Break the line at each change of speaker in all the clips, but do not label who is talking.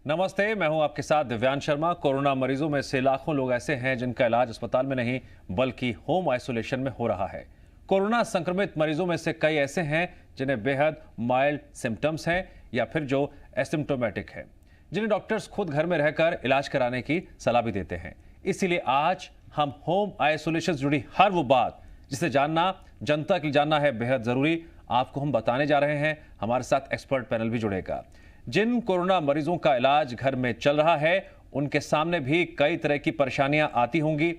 नमस्ते, मैं हूं आपके साथ दिव्यांश शर्मा। कोरोना मरीजों में से लाखों लोग ऐसे हैं जिनका इलाज अस्पताल में नहीं बल्कि होम आइसोलेशन में हो रहा है। कोरोना संक्रमित मरीजों में से कई ऐसे हैं जिन्हें बेहद माइल्ड सिम्टम्स हैं या फिर जो एसिम्टोमेटिक है, जिन्हें डॉक्टर्स खुद घर में रहकर इलाज कराने की सलाह भी देते हैं। इसीलिए आज हम होम आइसोलेशन से जुड़ी हर वो बात जिसे जानना जनता के लिए जानना है बेहद जरूरी, आपको हम बताने जा रहे हैं। हमारे साथ एक्सपर्ट पैनल भी जुड़ेगा। जिन कोरोना मरीजों का इलाज घर में चल रहा है उनके सामने भी कई तरह की परेशानियां आती होंगी,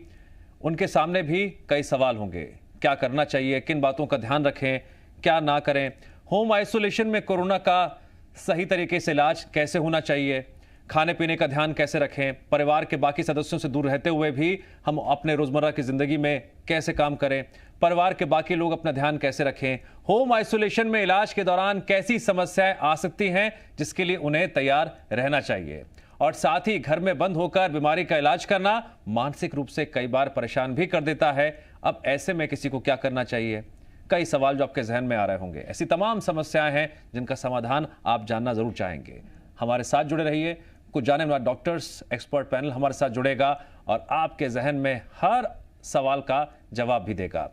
उनके सामने भी कई सवाल होंगे। क्या करना चाहिए, किन बातों का ध्यान रखें, क्या ना करें, होम आइसोलेशन में कोरोना का सही तरीके से इलाज कैसे होना चाहिए, खाने पीने का ध्यान कैसे रखें, परिवार के बाकी सदस्यों से दूर रहते हुए भी हम अपने रोजमर्रा की जिंदगी में कैसे काम करें, परिवार के बाकी लोग अपना ध्यान कैसे रखें, होम आइसोलेशन में इलाज के दौरान कैसी समस्याएं आ सकती हैं जिसके लिए उन्हें तैयार रहना चाहिए, और साथ ही घर में बंद होकर बीमारी का इलाज करना मानसिक रूप से कई बार परेशान भी कर देता है। अब ऐसे में किसी को क्या करना चाहिए, कई सवाल जो आपके जहन में आ रहे होंगे। ऐसी तमाम समस्याएं हैं जिनका समाधान आप जानना जरूर चाहेंगे। हमारे साथ जुड़े रहिए। कुछ जानने वाला डॉक्टर्स एक्सपर्ट पैनल हमारे साथ जुड़ेगा और आपके जहन में हर सवाल का जवाब भी देगा।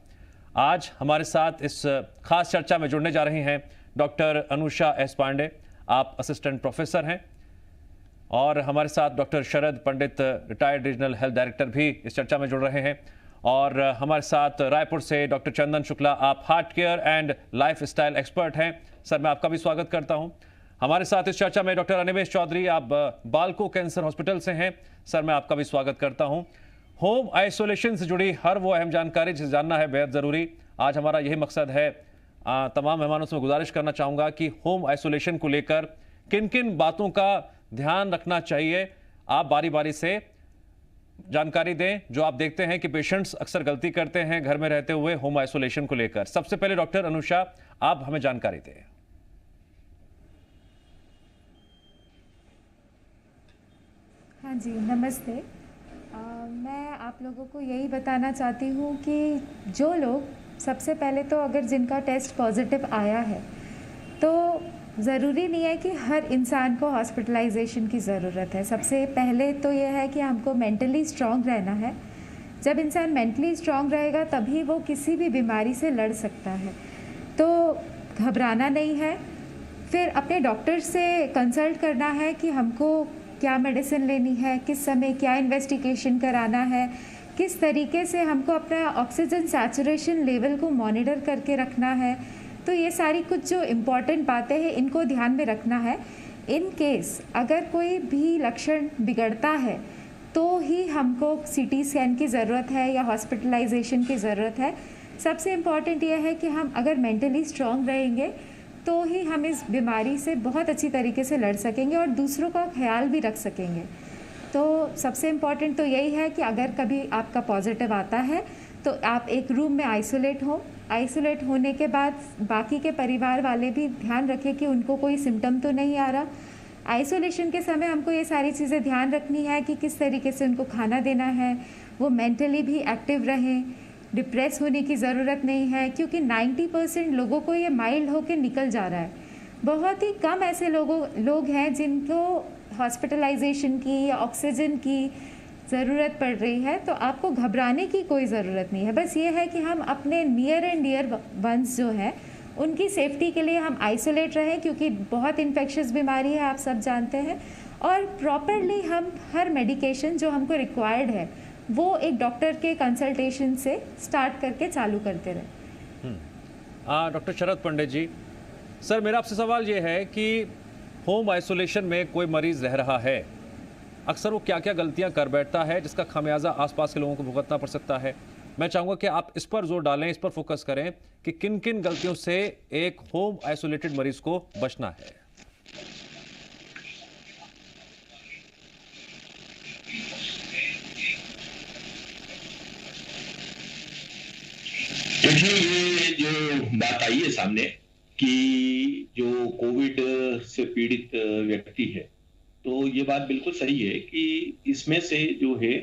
आज हमारे साथ इस खास चर्चा में जुड़ने जा रही हैं डॉक्टर अनुषा एस पांडे, आप असिस्टेंट प्रोफेसर हैं, और हमारे साथ डॉक्टर शरद पंडित, रिटायर्ड रीजनल हेल्थ डायरेक्टर भी इस चर्चा में जुड़ रहे हैं, और हमारे साथ रायपुर से डॉक्टर चंदन शुक्ला, आप heart care and life style expert हैं। सर, मैं आपका भी स्वागत करता हूं। हमारे साथ इस चर्चा में डॉक्टर अनिमेश चौधरी, आप बालको कैंसर हॉस्पिटल से हैं। सर, मैं आपका भी स्वागत करता हूं। होम आइसोलेशन से जुड़ी हर वो अहम जानकारी जिसे जानना है बेहद ज़रूरी, आज हमारा यही मकसद है। तमाम मेहमानों से मैं गुजारिश करना चाहूँगा कि होम आइसोलेशन को लेकर किन किन बातों का ध्यान रखना चाहिए, आप बारी बारी से जानकारी दें। जो आप देखते हैं कि पेशेंट्स अक्सर गलती करते हैं घर में रहते हुए होम आइसोलेशन को लेकर। सबसे पहले डॉक्टर अनुषा, आप हमें जानकारी दें।
हाँ जी, नमस्ते। मैं आप लोगों को यही बताना चाहती हूँ कि जो लोग सबसे पहले तो अगर जिनका टेस्ट पॉजिटिव आया है तो ज़रूरी नहीं है कि हर इंसान को हॉस्पिटलाइजेशन की ज़रूरत है। सबसे पहले तो यह है कि हमको मेंटली स्ट्रॉन्ग रहना है। जब इंसान मेंटली स्ट्रॉन्ग रहेगा तभी वो किसी भी बीमारी से लड़ सकता है। तो घबराना नहीं है, फिर अपने डॉक्टर से कंसल्ट करना है कि हमको क्या मेडिसिन लेनी है, किस समय क्या इन्वेस्टिगेशन कराना है, किस तरीके से हमको अपना ऑक्सीजन सैचुरेशन लेवल को मॉनिटर करके रखना है। तो ये सारी कुछ जो इम्पॉर्टेंट बातें हैं इनको ध्यान में रखना है। इन केस अगर कोई भी लक्षण बिगड़ता है तो ही हमको सीटी स्कैन की ज़रूरत है या हॉस्पिटलाइजेशन की ज़रूरत है। सबसे इम्पॉर्टेंट यह है कि हम अगर मेंटली स्ट्रॉन्ग रहेंगे तो ही हम इस बीमारी से बहुत अच्छी तरीके से लड़ सकेंगे और दूसरों का ख्याल भी रख सकेंगे। तो सबसे इम्पॉर्टेंट तो यही है कि अगर कभी आपका पॉजिटिव आता है तो आप एक रूम में आइसोलेट हो। आइसोलेट होने के बाद बाकी के परिवार वाले भी ध्यान रखें कि उनको कोई सिम्टम तो नहीं आ रहा। आइसोलेशन के समय हमको ये सारी चीज़ें ध्यान रखनी है कि किस तरीके से उनको खाना देना है, वो मेंटली भी एक्टिव रहें, डिप्रेस होने की ज़रूरत नहीं है, क्योंकि 90% लोगों को ये माइल्ड होकर निकल जा रहा है। बहुत ही कम ऐसे लोग हैं जिनको हॉस्पिटलाइजेशन की या ऑक्सीजन की ज़रूरत पड़ रही है। तो आपको घबराने की कोई ज़रूरत नहीं है। बस ये है कि हम अपने नियर एंड डियर वंस जो हैं उनकी सेफ्टी के लिए हम आइसोलेट रहें, क्योंकि बहुत इन्फेक्शियस बीमारी है, आप सब जानते हैं। और प्रॉपरली हम हर मेडिकेशन जो हमको रिक्वायर्ड है वो एक डॉक्टर के कंसल्टेशन से स्टार्ट करके चालू करते रहे।
डॉक्टर शरद पंडित जी, सर मेरा आपसे सवाल ये है कि होम आइसोलेशन में कोई मरीज रह रहा है, अक्सर वो क्या क्या गलतियां कर बैठता है जिसका खामियाजा आसपास के लोगों को भुगतना पड़ सकता है। मैं चाहूँगा कि आप इस पर जोर डालें, इस पर फोकस करें कि किन किन गलतियों से एक होम आइसोलेटेड मरीज को बचना है।
देखिए, ये जो बात आई है सामने कि जो कोविड से पीड़ित व्यक्ति है, तो ये बात बिल्कुल सही है कि इसमें से जो है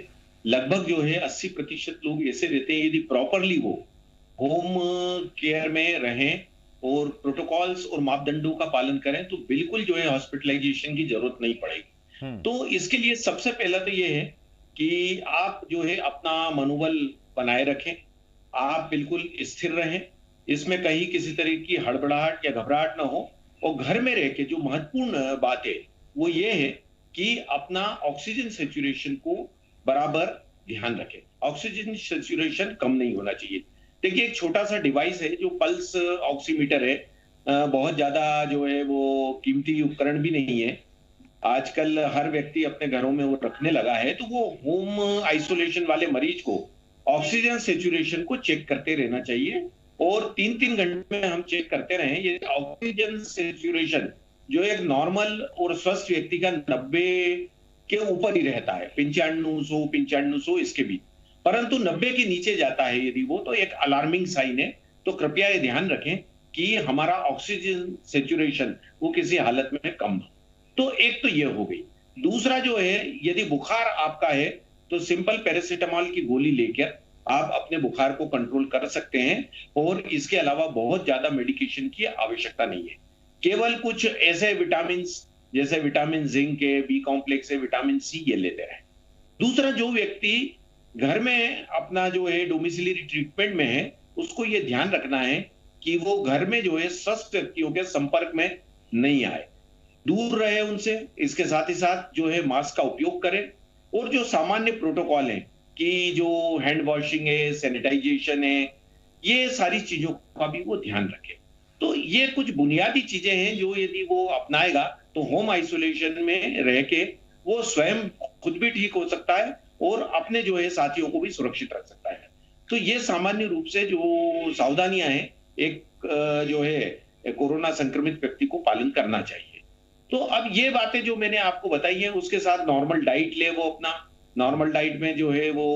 लगभग जो है 80% लोग ऐसे रहते हैं, यदि प्रॉपरली वो होम केयर में रहें और प्रोटोकॉल्स और मापदंडों का पालन करें तो बिल्कुल जो है हॉस्पिटलाइजेशन की जरूरत नहीं पड़ेगी। तो इसके लिए सबसे पहला तो ये है कि आप जो है अपना मनोबल बनाए रखें, आप बिल्कुल स्थिर रहें, इसमें कहीं किसी तरह की हड़बड़ाहट या घबराहट ना हो। और घर में रह के जो महत्वपूर्ण बात है वो ये है कि अपना ऑक्सीजन सेचुरेशन को बराबर ध्यान रखें। ऑक्सीजन सेचुरेशन कम नहीं होना चाहिए। देखिए, एक छोटा सा डिवाइस है जो पल्स ऑक्सीमीटर है, बहुत ज्यादा जो है वो कीमती उपकरण भी नहीं है। आजकल हर व्यक्ति अपने घरों में वो रखने लगा है, तो वो होम आइसोलेशन वाले मरीज को ऑक्सीजन सेचुरेशन को चेक करते रहना चाहिए और 3-3 घंटे में हम चेक करते रहें। ये ऑक्सीजन सेचुरेशन जो एक नॉर्मल और स्वस्थ व्यक्ति का 90 के ऊपर ही रहता है, 95-100 इसके भी, परंतु 90 के नीचे जाता है यदि वो, तो एक अलार्मिंग साइन है। तो कृपया ये ध्यान रखें कि हमारा ऑक्सीजन सेचुरेशन वो किसी हालत में कम हो। तो एक तो ये हो गई। दूसरा जो है, यदि बुखार आपका है तो सिंपल पैरासीटामोल की गोली लेकर आप अपने बुखार को कंट्रोल कर सकते हैं और इसके अलावा बहुत ज्यादा मेडिकेशन की आवश्यकता नहीं है। केवल कुछ ऐसे विटामिन जैसे विटामिन जिंक है, बी कॉम्प्लेक्स है, विटामिन सी, ये लेते हैं। दूसरा, जो व्यक्ति घर में अपना जो है डोमिसिलरी ट्रीटमेंट में है, उसको ये ध्यान रखना है कि वो घर में जो है स्वस्थ व्यक्तियों के संपर्क में नहीं आए, दूर रहे उनसे। इसके साथ ही साथ जो है मास्क का उपयोग करें और जो सामान्य प्रोटोकॉल है कि जो हैंड वॉशिंग है, सैनिटाइजेशन है, ये सारी चीजों का भी वो ध्यान रखे। तो ये कुछ बुनियादी चीजें हैं जो यदि वो अपनाएगा तो होम आइसोलेशन में रह के वो स्वयं खुद भी ठीक हो सकता है और अपने जो है साथियों को भी सुरक्षित रख सकता है। तो ये सामान्य रूप से जो सावधानियां हैं, एक जो है कोरोना संक्रमित व्यक्ति को पालन करना चाहिए। तो अब ये बातें जो मैंने आपको बताई है, उसके साथ नॉर्मल डाइट ले वो अपना। नॉर्मल डाइट में जो है वो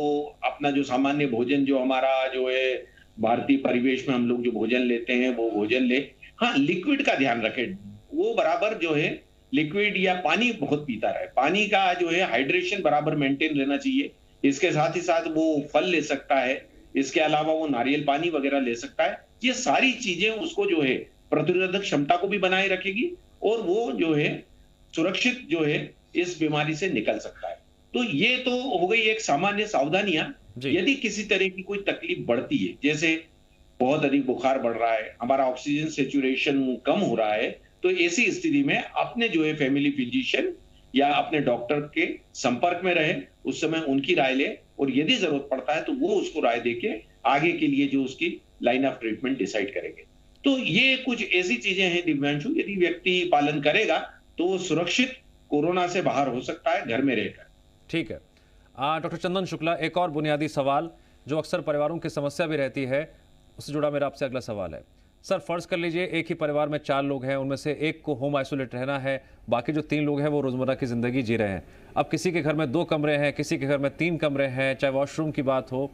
अपना जो सामान्य भोजन जो हमारा जो है भारतीय परिवेश में हम लोग जो भोजन लेते हैं वो भोजन ले। हाँ, लिक्विड का ध्यान रखें, वो बराबर जो है लिक्विड या पानी बहुत पीता रहे। पानी का जो है हाइड्रेशन बराबर मेंटेन रहना चाहिए। इसके साथ ही साथ वो फल ले सकता है, इसके अलावा वो नारियल पानी वगैरह ले सकता है। ये सारी चीजें उसको जो है प्रतिरोधक क्षमता को भी बनाए रखेगी और वो जो है सुरक्षित जो है इस बीमारी से निकल सकता है। तो ये तो हो गई एक सामान्य सावधानियां। यदि किसी तरह की कोई तकलीफ बढ़ती है, जैसे बहुत अधिक बुखार बढ़ रहा है, हमारा ऑक्सीजन सेचुरेशन कम हो रहा है, तो ऐसी स्थिति में अपने जो है फैमिली फिजिशियन या अपने डॉक्टर के संपर्क में रहे, उस समय उनकी राय ले और यदि जरूरत पड़ता है तो वो उसको राय देके आगे के लिए जो उसकी लाइन ऑफ ट्रीटमेंट डिसाइड करेंगे। तो ये कुछ ऐसी चीजें हैं दिव्यांशु, यदि व्यक्ति पालन करेगा तो वो सुरक्षित कोरोना से बाहर हो सकता है घर में रहकर।
ठीक है। डॉक्टर चंदन शुक्ला, एक और बुनियादी सवाल जो अक्सर परिवारों की समस्या भी रहती है, उससे जुड़ा मेरा आपसे अगला सवाल है। सर, फर्ज कर लीजिए एक ही परिवार में 4 लोग हैं, उनमें से एक को होम आइसोलेट रहना है, बाकी जो 3 लोग हैं वो रोजमर्रा की जिंदगी जी रहे हैं। अब किसी के घर में 2 कमरे हैं, किसी के घर में 3 कमरे हैं, चाहे वॉशरूम की बात हो।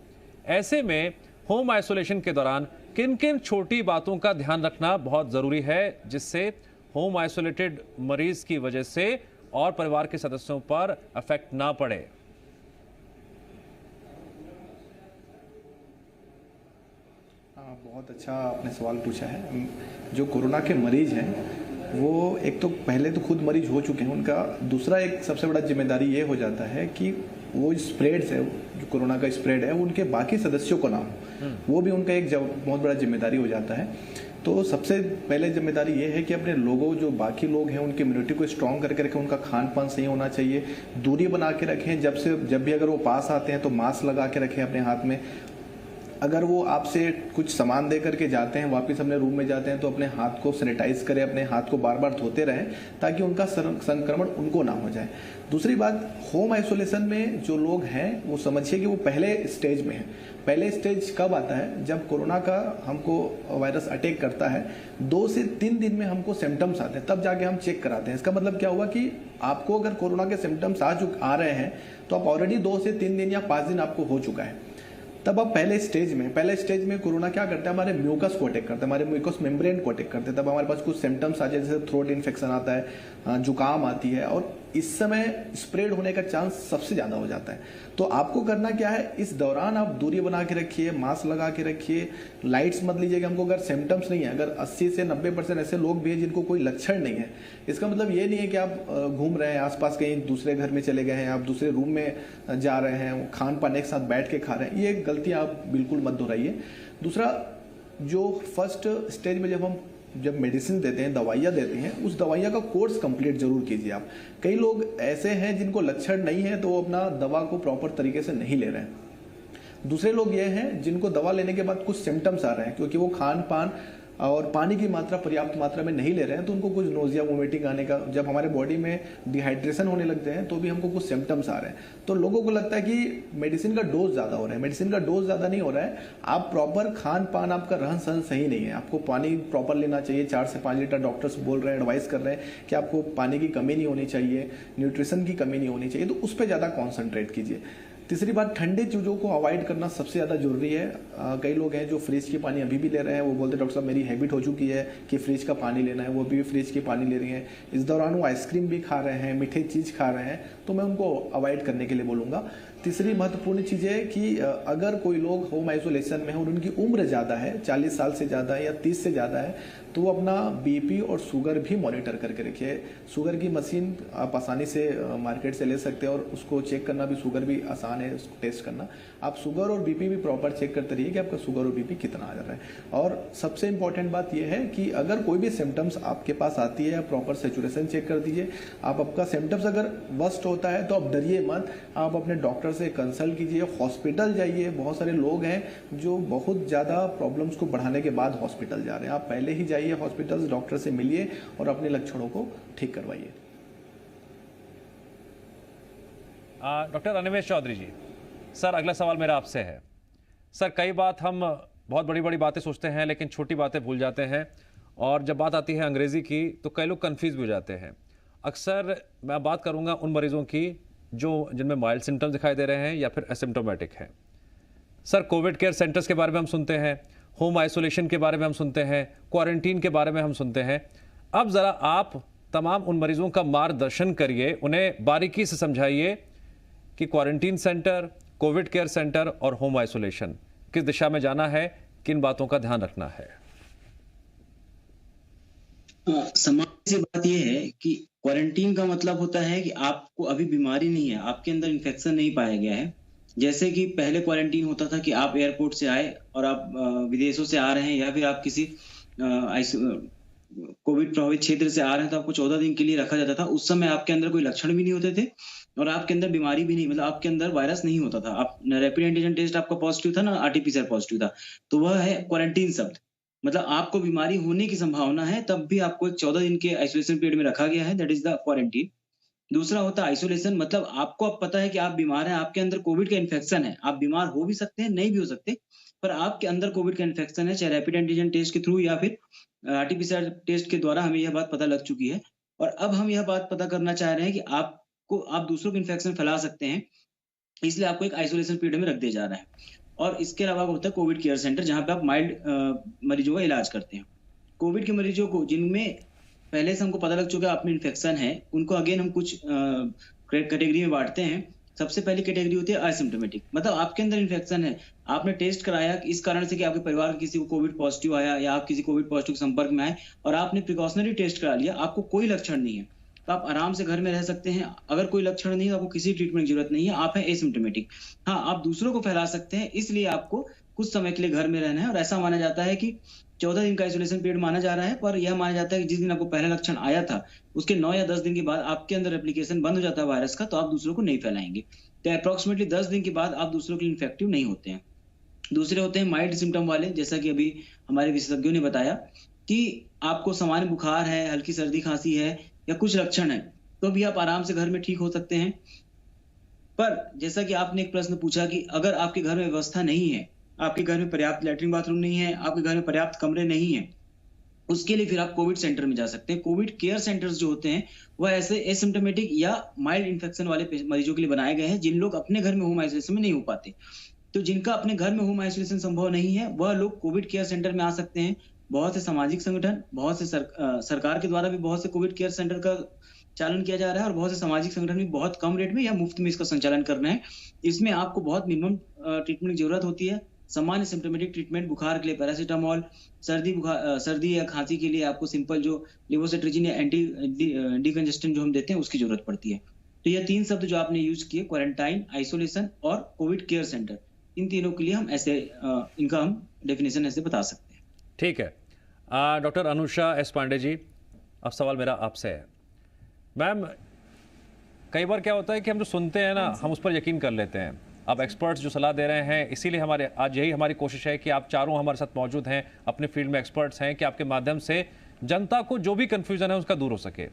ऐसे में होम आइसोलेशन के दौरान किन किन छोटी बातों का ध्यान रखना बहुत जरूरी है जिससे होम आइसोलेटेड मरीज की वजह से और परिवार के सदस्यों पर इफेक्ट ना पड़े?
बहुत अच्छा आपने सवाल पूछा है। जो कोरोना के मरीज हैं वो एक तो पहले तो खुद मरीज हो चुके हैं, उनका दूसरा एक सबसे बड़ा जिम्मेदारी ये हो जाता है कि वो स्प्रेड्स है, जो कोरोना का स्प्रेड है उनके बाकी सदस्यों को ना हो, वो भी उनका एक बहुत बड़ा जिम्मेदारी हो जाता है। तो सबसे पहले जिम्मेदारी ये है कि अपने लोगों जो बाकी लोग हैं उनकी इम्यूनिटी को स्ट्रॉन्ग करके रखें, उनका खान पान सही होना चाहिए, दूरी बना के रखें। जब भी अगर वो पास आते हैं तो मास्क लगा के रखें अपने हाथ में। अगर वो आपसे कुछ सामान दे करके जाते हैं, वापस अपने रूम में जाते हैं तो अपने हाथ को सैनिटाइज करें, अपने हाथ को बार बार धोते रहें ताकि उनका संक्रमण उनको ना हो जाए। दूसरी बात, होम आइसोलेशन में जो लोग हैं वो समझिए कि वो पहले स्टेज में है। पहले स्टेज कब आता है? जब कोरोना का हमको वायरस अटैक करता है, 2 से 3 दिन में हमको सिम्टम्स आते हैं, तब जाके हम चेक कराते हैं। इसका मतलब क्या हुआ कि आपको अगर कोरोना के सिम्टम्स आ रहे हैं तो आप ऑलरेडी 2 से 3 दिन या 5 दिन आपको हो चुका है। तब अब पहले स्टेज में कोरोना क्या करता है, हमारे म्यूकस को अटैक करता है, हमारे म्यूकस मेम्ब्रेन को अटैक करते हैं। तब हमारे पास कुछ सिम्टम्स आ जाए, जैसे थ्रोट इन्फेक्शन आता है, जुकाम आती है और इस समय स्प्रेड होने का चांस सबसे ज़्यादा हो जाता है। तो आपको करना क्या है, इस दौरान आप दूरी बना के रखिए, मास्क लगा के रखिए, लाइट्स मत लीजिएगा हमको अगर सिम्टम्स नहीं है। अगर 80 से 90% ऐसे लोग भी हैं जिनको कोई लक्षण नहीं है, इसका मतलब ये नहीं है कि आप घूम रहे हैं आसपास, कहीं दूसरे घर में चले गए हैं, आप दूसरे रूम में जा रहे हैं, खान पान एक साथ बैठ के खा रहे हैं, ये गलती आप बिल्कुल मत दोहराइए। दूसरा, जो फर्स्ट स्टेज में जब मेडिसिन देते हैं, दवाइयाँ देते हैं, उस दवाइयाँ का कोर्स कंप्लीट जरूर कीजिए आप। कई लोग ऐसे हैं जिनको लक्षण नहीं है तो वो अपना दवा को प्रॉपर तरीके से नहीं ले रहे हैं। दूसरे लोग ये हैं जिनको दवा लेने के बाद कुछ सिम्टम्स आ रहे हैं क्योंकि वो खान पान और पानी की मात्रा पर्याप्त मात्रा में नहीं ले रहे हैं, तो उनको कुछ नोजिया वोमिटिंग आने का, जब हमारे बॉडी में डिहाइड्रेशन होने लगते हैं तो भी हमको कुछ सिम्टम्स आ रहे हैं। तो लोगों को लगता है कि मेडिसिन का डोज ज़्यादा हो रहा है। मेडिसिन का डोज ज़्यादा नहीं हो रहा है, आप प्रॉपर खान पान, आपका रहन सहन सही नहीं है। आपको पानी प्रॉपर लेना चाहिए, 4 से 5 लीटर डॉक्टर्स बोल रहे हैं, एडवाइस कर रहे हैं कि आपको पानी की कमी नहीं होनी चाहिए, न्यूट्रिशन की कमी नहीं होनी चाहिए, तो उस पर ज़्यादा कॉन्सेंट्रेट कीजिए। तीसरी बात, ठंडे चीज़ों को अवॉइड करना सबसे ज़्यादा जरूरी है। कई लोग हैं जो फ्रिज की पानी अभी भी ले रहे हैं, वो बोलते हैं डॉक्टर साहब मेरी हैबिट हो चुकी है कि फ्रिज का पानी लेना है, वो अभी भी फ्रिज की पानी ले रही हैं। इस दौरान वो आइसक्रीम भी खा रहे हैं, मीठे चीज़ खा रहे हैं, तो मैं उनको अवॉइड करने के लिए बोलूँगा। तीसरी महत्वपूर्ण चीज़ है कि अगर कोई लोग होम आइसोलेशन में है और उनकी उम्र ज़्यादा है, 40 साल से ज़्यादा है या 30 से ज़्यादा है, तो वो अपना बीपी और शुगर भी मॉनिटर करके रखिए। शुगर की मशीन आप आसानी से मार्केट से ले सकते हैं और उसको चेक करना भी, शुगर भी आसान है उसको टेस्ट करना। आप शुगर और बीपी भी प्रॉपर चेक करते रहिए कि आपका शुगर और बीपी कितना आ जा रहा है। और सबसे इंपॉर्टेंट बात यह है कि अगर कोई भी सिम्टम्स आपके पास आती है, प्रॉपर सेचुरेशन चेक कर दीजिए। आपका सिम्टम्स अगर वर्स्ट होता है तो आप डरिए मत, आप अपने डॉक्टर से कंसल्ट कीजिए, हॉस्पिटल जाइए। बहुत सारे लोग हैं जो बहुत ज़्यादा प्रॉब्लम्स को बढ़ाने के बाद हॉस्पिटल जा रहे हैं। आप पहले ही जाइए हॉस्पिटल, डॉक्टर से मिलिए और अपने लक्षणों को ठीक करवाइए।
डॉक्टर अनिमेष चौधरी जी, सर अगला सवाल मेरा आपसे है। सर कई बात हम बहुत बड़ी बड़ी बातें सोचते हैं लेकिन छोटी बातें भूल जाते हैं, और जब बात आती है अंग्रेजी की तो कई लोग कंफ्यूज भी हो जाते हैं। अक्सर मैं बात करूंगा उन मरीजों की जो जिनमें माइल्ड सिम्टम्स दिखाई दे रहे हैं या फिर एसिम्टोमेटिक हैं। सर कोविड केयर सेंटर्स के बारे में हम सुनते हैं, होम आइसोलेशन के बारे में हम सुनते हैं, क्वारंटीन के बारे में हम सुनते हैं। अब ज़रा आप तमाम उन मरीजों का मार्गदर्शन करिए, उन्हें बारीकी से समझाइए कि quarantine centre, Covid care centre और होम आइसोलेशन किस दिशा में जाना है, किन बातों का ध्यान रखना है।
सामान्य सी बात यह है कि क्वारंटीन का मतलब होता है कि आपको अभी बीमारी नहीं है, आपके अंदर इन्फेक्शन नहीं पाया गया है। जैसे कि पहले क्वारंटीन होता था कि आप एयरपोर्ट से आए और आप विदेशों से आ रहे हैं या फिर आप किसी कोविड प्रभावित क्षेत्र से आ रहे हैं तो आपको 14 दिन के लिए रखा जाता था। उस समय आपके अंदर कोई लक्षण भी नहीं होते थे और आपके अंदर बीमारी भी नहीं, मतलब आपके अंदर वायरस नहीं होता था। आप रैपिड एंटीजन टेस्ट आपका पॉजिटिव था ना, आरटीपीसीआर पॉजिटिव था, तो वह है क्वारंटीन शब्द। मतलब आपको बीमारी होने की संभावना है तब भी आपको एक 14 दिन के आइसोलेशन पीरियड में रखा गया है, दैट इज द क्वारंटीन। दूसरा होता है आइसोलेशन, मतलब आपको अब पता है कि आप बीमार हैं, आपके अंदर कोविड का इन्फेक्शन है। आप बीमार हो भी सकते हैं, नहीं भी हो सकते, पर आपके अंदर कोविड का इन्फेक्शन है, चाहे रैपिड एंटीजन टेस्ट के थ्रू या फिर आरटीपीसीआर टेस्ट के द्वारा हमें यह बात पता लग चुकी है। और अब हम यह बात पता करना चाह रहे हैं कि आप दूसरों को इन्फेक्शन फैला सकते हैं, इसलिए आपको एक आइसोलेशन पीरियड में रख दिया जा रहा है। और इसके अलावा होता है कोविड केयर सेंटर, जहां पे आप माइल्ड मरीजों का इलाज करते हैं। कोविड के मरीजों को जिनमें पहले से हमको पता लग चुका है आप में इन्फेक्शन है, उनको अगेन हम कुछ कैटेगरी में बांटते हैं। सबसे पहली कैटेगरी होती है असिम्प्टोमेटिक, मतलब आपके अंदर इन्फेक्शन है, आपने टेस्ट कराया इस कारण से कि आपके परिवार के किसी को कोविड पॉजिटिव आया या आप किसी कोविड पॉजिटिव के संपर्क में आए और आपने प्रिकॉशनरी टेस्ट करा लिया, आपको कोई लक्षण नहीं है, तो आप आराम से घर में रह सकते हैं। अगर कोई लक्षण नहीं है तो आपको किसी ट्रीटमेंट की जरूरत नहीं है, आप हैं एसिम्प्टोमेटिक। हाँ, आप दूसरों को फैला सकते हैं, इसलिए आपको कुछ समय के लिए घर में रहना है। और ऐसा माना जाता है कि 14 दिन का आइसोलेशन पीरियड माना जा रहा है, पर यह माना जाता है कि जिस दिन आपको पहला लक्षण आया था उसके 9 या 10 दिन के बाद आपके अंदर एप्लीकेशन बंद हो जाता है वायरस का, तो आप दूसरों को नहीं फैलाएंगे। तो अप्रोक्सीमेटली 10 दिन के बाद आप दूसरों के लिए इन्फेक्टिव नहीं होते हैं। दूसरे होते हैं माइल्ड सिम्टम वाले, जैसा कि अभी हमारे विशेषज्ञों ने बताया कि आपको सामान्य बुखार है, हल्की सर्दी खांसी है या कुछ लक्षण है, तो भी आप आराम से घर में ठीक हो सकते हैं। पर जैसा कि आपने एक प्रश्न पूछा कि अगर आपके घर में व्यवस्था नहीं है, आपके घर में पर्याप्त लैट्रिन बाथरूम नहीं है, आपके घर में पर्याप्त कमरे नहीं है, उसके लिए फिर आप कोविड सेंटर में जा सकते हैं। कोविड केयर सेंटर्स जो होते हैं वह ऐसे एसिम्प्टोमेटिक या माइल्ड इन्फेक्शन वाले मरीजों के लिए बनाए गए हैं जिन लोग अपने घर में होम आइसोलेशन में नहीं हो पाते। तो जिनका अपने घर में होम आइसोलेशन संभव नहीं है वह लोग कोविड केयर सेंटर में आ सकते हैं। बहुत से सामाजिक संगठन, बहुत से सरकार के द्वारा भी बहुत से कोविड केयर सेंटर का चालन किया जा रहा है और बहुत से सामाजिक संगठन भी बहुत कम रेट में या मुफ्त में इसका संचालन कर रहे हैं। इसमें आपको बहुत मिनिमम ट्रीटमेंट की जरूरत होती है। सामान्य सिम्टोमेटिक ट्रीटमेंट, बुखार के लिए पैरासीटामोल, सर्दी या खांसी के लिए आपको सिंपल जो लिवोसिट्रिजिन या एंटी डिकंजेस्टेंट जो हम देते हैं उसकी जरूरत पड़ती है। तो ये 3 शब्द जो आपने यूज किए, क्वारंटाइन, आइसोलेशन और कोविड केयर सेंटर, इन तीनों के लिए हम ऐसे इनका हम डेफिनेशन ऐसे बता सकते हैं।
ठीक है। डॉक्टर अनुषा एस पांडे जी, अब सवाल मेरा आपसे है। मैम, कई बार क्या होता है कि हम जो सुनते हैं ना, हम उस पर यकीन कर लेते हैं। अब एक्सपर्ट्स जो सलाह दे रहे हैं, इसीलिए आज यही हमारी कोशिश है कि आप चारों हमारे साथ मौजूद हैं, अपने फील्ड में एक्सपर्ट्स हैं, कि आपके माध्यम से जनता को जो भी कन्फ्यूजन है उसका दूर हो सके।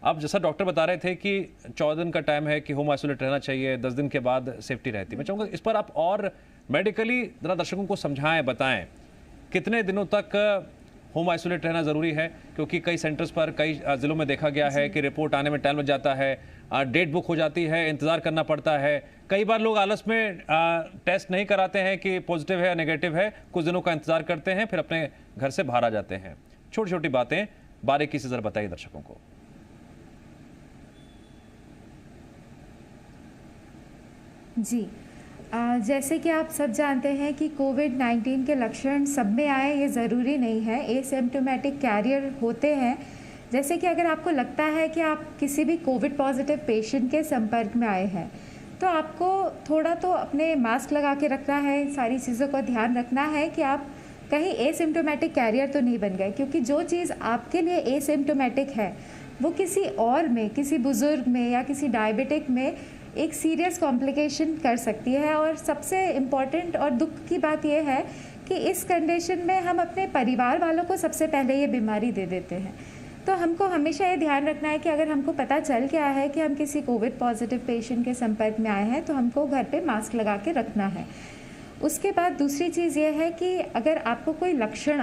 अब जैसा डॉक्टर बता रहे थे कि 14 दिन का टाइम है कि होम आइसोलेट रहना चाहिए, 10 दिन के बाद सेफ्टी रहती है। मैं चाहूँगा इस पर आप और मेडिकली ज़रा दर्शकों को समझाएं, बताएं कितने दिनों तक होम आइसोलेट रहना ज़रूरी है, क्योंकि कई सेंटर्स पर, कई ज़िलों में देखा गया है कि रिपोर्ट आने में टाइम लग जाता है, डेट बुक हो जाती है, इंतज़ार करना पड़ता है। कई बार लोग आलस में टेस्ट नहीं कराते हैं कि पॉजिटिव है या नेगेटिव है, कुछ दिनों का इंतज़ार करते हैं, फिर अपने घर से बाहर आ जाते हैं। छोटी छोटी बातें बारीकी से ज़रा बताइए दर्शकों को।
जी, जैसे कि आप सब जानते हैं कि कोविड-19 के लक्षण सब में आए ये ज़रूरी नहीं है, एसिम्प्टोमेटिक कैरियर होते हैं। जैसे कि अगर आपको लगता है कि आप किसी भी कोविड पॉजिटिव पेशेंट के संपर्क में आए हैं, तो आपको थोड़ा तो अपने मास्क लगा के रखना है, सारी चीज़ों का ध्यान रखना है कि आप कहीं एसिम्प्टोमेटिक कैरियर तो नहीं बन गए, क्योंकि जो चीज़ आपके लिए एसिम्प्टोमेटिक है वो किसी और में, किसी बुज़ुर्ग में या किसी डायबिटिक में एक सीरियस कॉम्प्लिकेशन कर सकती है। और सबसे इम्पॉर्टेंट और दुख की बात यह है कि इस कंडीशन में हम अपने परिवार वालों को सबसे पहले ये बीमारी दे देते हैं। तो हमको हमेशा ये ध्यान रखना है कि अगर हमको पता चल गया है कि हम किसी कोविड पॉजिटिव पेशेंट के संपर्क में आए हैं, तो हमको घर पे मास्क लगा के रखना है। उसके बाद दूसरी चीज़ ये है कि अगर आपको कोई लक्षण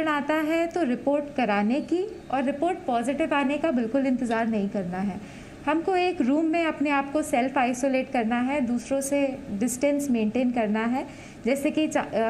आता है, तो रिपोर्ट कराने की, और रिपोर्ट पॉजिटिव आने का बिल्कुल इंतज़ार नहीं करना है। हमको एक रूम में अपने आप को सेल्फ आइसोलेट करना है, दूसरों से डिस्टेंस मेंटेन करना है। जैसे कि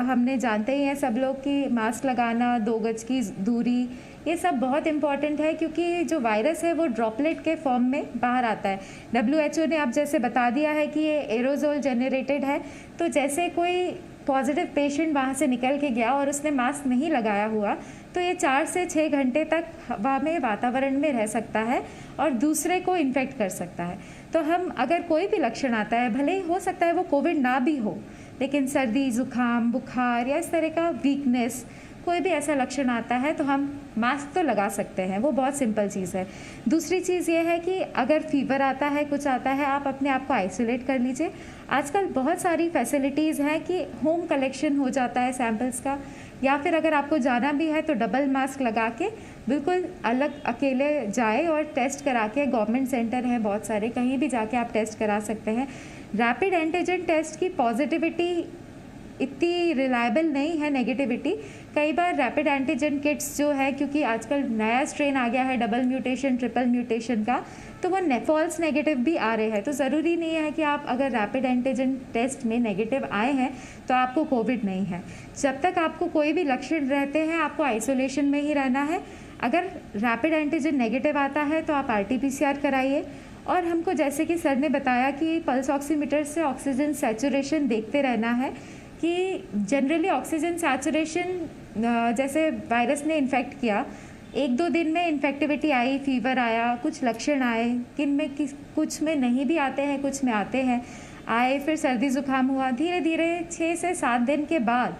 हमने जानते ही हैं सब लोग कि मास्क लगाना, 2 गज की दूरी, ये सब बहुत इम्पॉर्टेंट है, क्योंकि जो वायरस है वो ड्रॉपलेट के फॉर्म में बाहर आता है। WHO ने अब जैसे बता दिया है कि ये एरोजोल जनरेटेड है, तो जैसे कोई पॉजिटिव पेशेंट वहाँ से निकल के गया और उसने मास्क नहीं लगाया हुआ, तो ये 4 से 6 घंटे तक हवा में, वातावरण में रह सकता है और दूसरे को इन्फेक्ट कर सकता है। तो हम अगर कोई भी लक्षण आता है, भले ही हो सकता है वो कोविड ना भी हो, लेकिन सर्दी, जुकाम, बुखार या इस तरह का वीकनेस, कोई भी ऐसा लक्षण आता है, तो हम मास्क तो लगा सकते हैं, वो बहुत सिंपल चीज़ है। दूसरी चीज़ ये है कि अगर फीवर आता है, कुछ आता है, आप अपने आप को आइसोलेट कर लीजिए। आजकल बहुत सारी फैसिलिटीज़ हैं कि होम कलेक्शन हो जाता है सैंपल्स का, या फिर अगर आपको जाना भी है तो डबल मास्क लगा के बिल्कुल अलग अकेले जाए और टेस्ट करा के, गवर्नमेंट सेंटर हैं बहुत सारे, कहीं भी जाके आप टेस्ट करा सकते हैं। रैपिड एंटीजन टेस्ट की पॉजिटिविटी इतनी रिलायबल नहीं है, नेगेटिविटी। कई बार रैपिड एंटीजन किट्स जो है, क्योंकि आजकल नया स्ट्रेन आ गया है डबल म्यूटेशन, ट्रिपल म्यूटेशन का, तो वो फॉल्स नेगेटिव भी आ रहे हैं। तो ज़रूरी नहीं है कि आप अगर रैपिड एंटीजन टेस्ट में नेगेटिव आए हैं तो आपको कोविड नहीं है। जब तक आपको कोई भी लक्षण रहते हैं, आपको आइसोलेशन में ही रहना है। अगर रैपिड एंटीजन नेगेटिव आता है तो आप RT-PCR कराइए। और हमको जैसे कि सर ने बताया कि पल्स ऑक्सीमीटर से ऑक्सीजन सैचुरेशन देखते रहना है, कि जनरली ऑक्सीजन सैचुरेशन, जैसे वायरस ने इन्फेक्ट किया, 1-2 दिन में इन्फेक्टिविटी आई, फीवर आया, कुछ लक्षण आए, कुछ में नहीं भी आते हैं, कुछ में आते हैं, आए, फिर सर्दी जुकाम हुआ, धीरे धीरे 6 से 7 दिन के बाद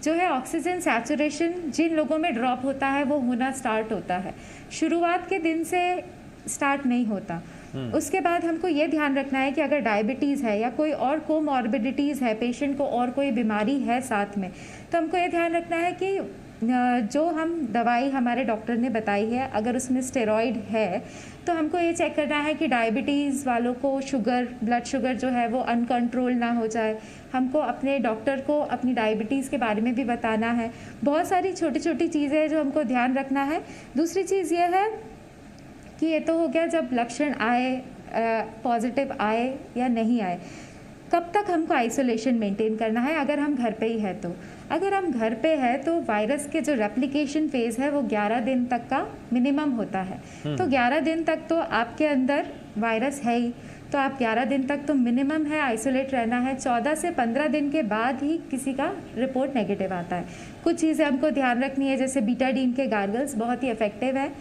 जो है ऑक्सीजन सैचुरेशन जिन लोगों में ड्रॉप होता है वो होना स्टार्ट होता है। शुरुआत के दिन से स्टार्ट नहीं होता। उसके बाद हमको ये ध्यान रखना है कि अगर डायबिटीज़ है या कोई और कोमॉर्बिडिटीज़ है, पेशेंट को और कोई बीमारी है साथ में, तो हमको ये ध्यान रखना है कि जो हम दवाई हमारे डॉक्टर ने बताई है, अगर उसमें स्टेरॉइड है, तो हमको ये चेक करना है कि डायबिटीज़ वालों को शुगर, ब्लड शुगर जो है वो अनकंट्रोल ना हो जाए। हमको अपने डॉक्टर को अपनी डायबिटीज़ के बारे में भी बताना है। बहुत सारी छोटी छोटी चीज़ें हैं जो हमको ध्यान रखना है। दूसरी चीज़ ये है कि ये तो हो गया जब लक्षण आए, पॉजिटिव आए या नहीं आए। कब तक हमको आइसोलेशन मेंटेन करना है अगर हम घर पे ही है तो। अगर हम घर पे है तो वायरस के जो रेप्लिकेशन फेज़ है वो 11 दिन तक का मिनिमम होता है। तो 11 दिन तक तो आपके अंदर वायरस है ही, तो आप 11 दिन तक तो मिनिमम है आइसोलेट रहना है। 14 से 15 दिन के बाद ही किसी का रिपोर्ट नेगेटिव आता है। कुछ चीज़ें हमको ध्यान रखनी है, जैसे बीटाडीन के गार्गल्स बहुत ही इफ़ेक्टिव है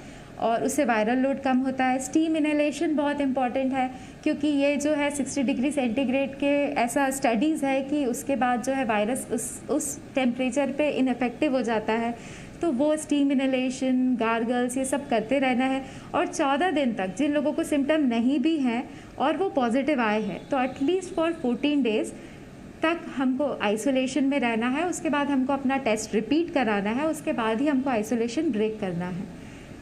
और उससे वायरल लोड कम होता है। स्टीम इनहेलेशन बहुत इंपॉर्टेंट है, क्योंकि ये जो है 60 डिग्री सेंटीग्रेड के ऐसा स्टडीज़ है कि उसके बाद जो है वायरस उस टेम्परेचर पे इनफेक्टिव हो जाता है। तो वो स्टीम इनहेलेशन, गार्गल्स, ये सब करते रहना है। और 14 दिन तक जिन लोगों को सिम्टम नहीं भी हैं और वो पॉजिटिव आए हैं, तो एटलीस्ट फॉर 14 डेज़ तक हमको आइसोलेशन में रहना है। उसके बाद हमको अपना टेस्ट रिपीट कराना है, उसके बाद ही हमको आइसोलेशन ब्रेक करना है।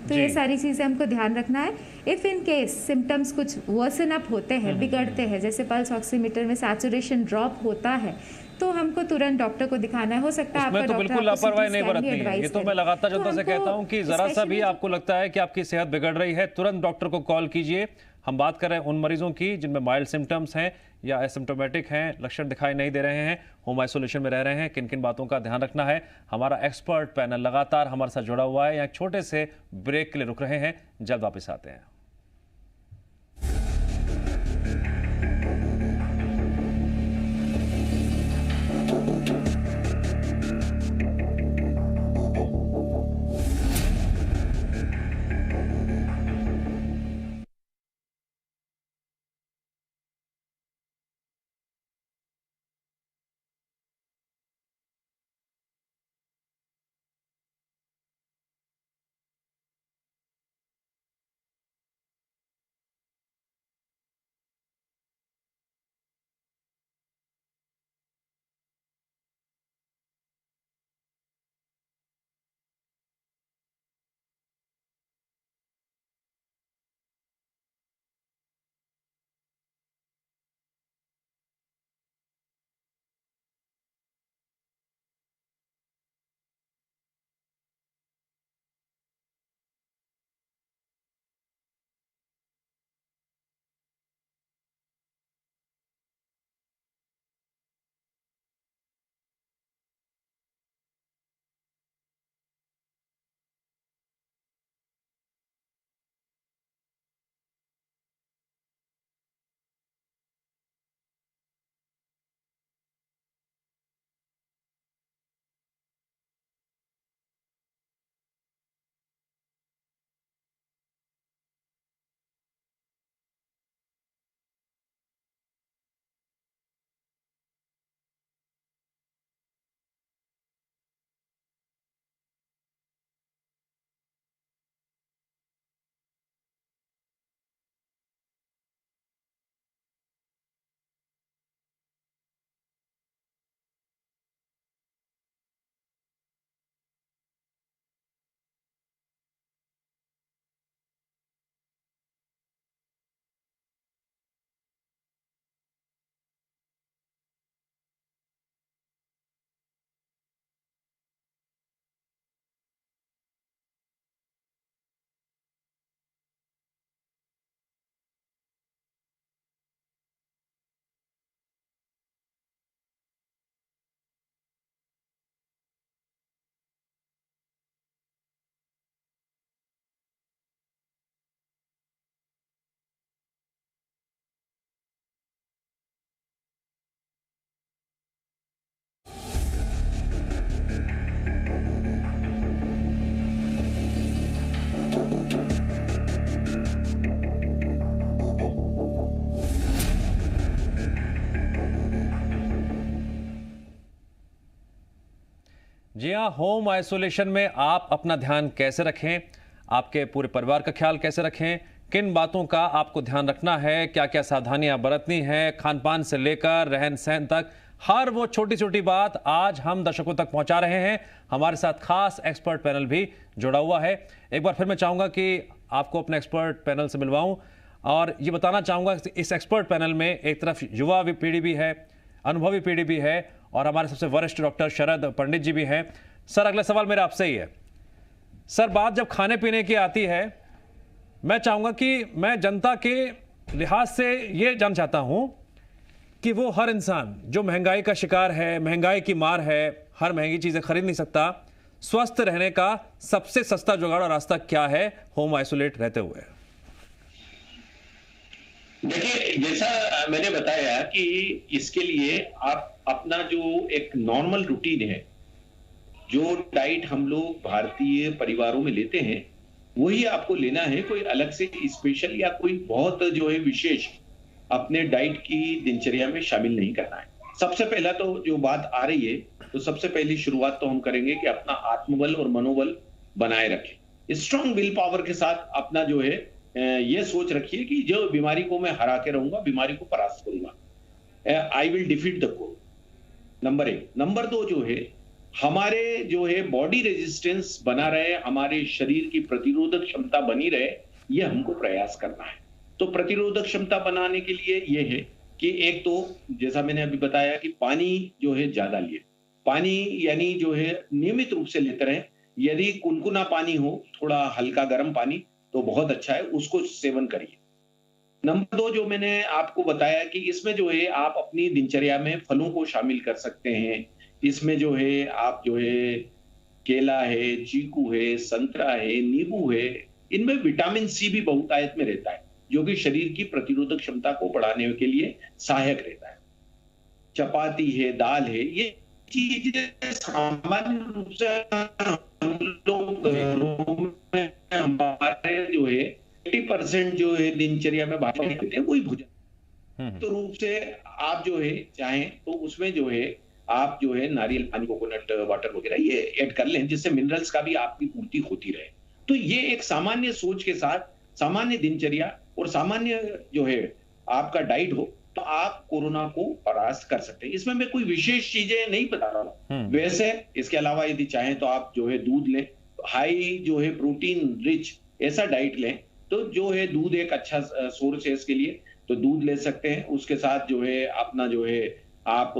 तो ये सारी चीज़ें हमको ध्यान रखना है। इफ़ इन केस सिम्टम्स कुछ वर्सन अप होते हैं, बिगड़ते हैं, जैसे पल्स ऑक्सीमीटर में सैचुरेशन ड्रॉप होता है, तो हमको तुरंत डॉक्टर को दिखाना है। हो सकता है आपका
तो
डॉक्टर
बिल्कुल लापरवाही नहीं बरतनी है। ये तो मैं लगातार जनता से कहता हूं कि जरा सा भी आपको लगता है कि आपकी सेहत बिगड़ रही है, तुरंत डॉक्टर को कॉल कीजिए। हम बात कर रहे हैं उन मरीजों की जिनमें माइल्ड सिम्टम्स हैं या एसिम्टोमेटिक हैं, लक्षण दिखाई नहीं दे रहे हैं, होम आइसोलेशन में रह रहे हैं। किन किन बातों का ध्यान रखना है, हमारा एक्सपर्ट पैनल लगातार हमारे साथ जुड़ा हुआ है। यहाँ एक छोटे से ब्रेक के लिए रुक रहे हैं, जल्द वापस आते हैं। जी हाँ, होम आइसोलेशन में आप अपना ध्यान कैसे रखें, आपके पूरे परिवार का ख्याल कैसे रखें, किन बातों का आपको ध्यान रखना है, क्या क्या सावधानियां बरतनी है, खान पान से लेकर रहन सहन तक, हर वो छोटी छोटी बात आज हम दर्शकों तक पहुंचा रहे हैं। हमारे साथ खास एक्सपर्ट पैनल भी जुड़ा हुआ है। एक बार फिर मैं चाहूंगा कि आपको अपने एक्सपर्ट पैनल से मिलवाऊं और ये बताना चाहूंगा इस एक्सपर्ट पैनल में एक तरफ युवा पीढ़ी भी है, अनुभवी पीढ़ी भी है और हमारे सबसे वरिष्ठ डॉक्टर शरद पंडित जी भी हैं। सर, अगला सवाल मेरा आपसे ही है। सर, बात जब खाने पीने की आती है, मैं चाहूंगा कि मैं जनता के लिहाज से ये जानना चाहता हूं कि वो हर इंसान जो महंगाई का शिकार है, महंगाई की मार है, हर महंगी चीजें खरीद नहीं सकता, स्वस्थ रहने का सबसे सस्ता जुगाड़ और रास्ता क्या है होम आइसोलेट रहते हुए?
देखिए, जैसा मैंने बताया कि इसके लिए आप अपना जो एक नॉर्मल रूटीन है, जो डाइट हम लोग भारतीय परिवारों में लेते हैं, वही आपको लेना है। कोई अलग से स्पेशल या कोई बहुत जो है विशेष अपने डाइट की दिनचर्या में शामिल नहीं करना है। सबसे पहला तो जो बात आ रही है, तो सबसे पहली शुरुआत तो हम करेंगे कि अपना आत्मबल और मनोबल बनाए रखें। स्ट्रांग विल पावर के साथ अपना जो है ये सोच रखिए कि जो बीमारी को मैं हरा के रहूंगा, बीमारी को परास्त करूंगा। I will defeat the Covid, number 1। Number 2 जो है, हमारे जो है बॉडी रेजिस्टेंस बना रहे, हमारे शरीर की प्रतिरोधक क्षमता बनी रहे, ये हमको प्रयास करना है। तो प्रतिरोधक क्षमता बनाने के लिए ये है कि एक तो जैसा मैंने अभी बताया कि पानी जो है ज्यादा लिए, पानी यानी जो है नियमित रूप से लेते रहें। यदि कुनकुना पानी हो, थोड़ा हल्का गर्म पानी, तो बहुत अच्छा है, उसको सेवन करिए। नंबर 2 जो मैंने आपको बताया कि इसमें जो है आप अपनी दिनचर्या में फलों को शामिल कर सकते हैं। इसमें जो है आप जो है केला है, चीकू है, संतरा है, नींबू है, इनमें विटामिन सी भी बहुतायत में रहता है, जो कि शरीर की प्रतिरोधक क्षमता को बढ़ाने के लिए सहायक रहता है। चपाती है, दाल है, ये चीजें सामान्य रूप से हम लोग घरों में हमारे जो है 80% जो है दिनचर्या में भाग लेते हैं, वही भोजन। तो रूप से आप जो है चाहें तो उसमें जो है आप जो है नारियल पानी, कोकोनट वाटर वगैरह ये ऐड कर लें, जिससे मिनरल्स का भी आपकी पूर्ति होती रहे। तो ये एक सामान्य सोच के साथ सामान्य दिनचर्या और सामान्य जो है आपका डाइट हो, तो आप कोरोना को परास्त कर सकते हैं। इसमें मैं कोई विशेष चीजें नहीं बता रहा हूं। वैसे इसके अलावा यदि चाहें तो आप जो है दूध लें, हाई जो है प्रोटीन रिच ऐसा डाइट लें, तो जो है दूध एक अच्छा सोर्स है इसके लिए, तो दूध ले सकते हैं। उसके साथ जो है अपना जो है आप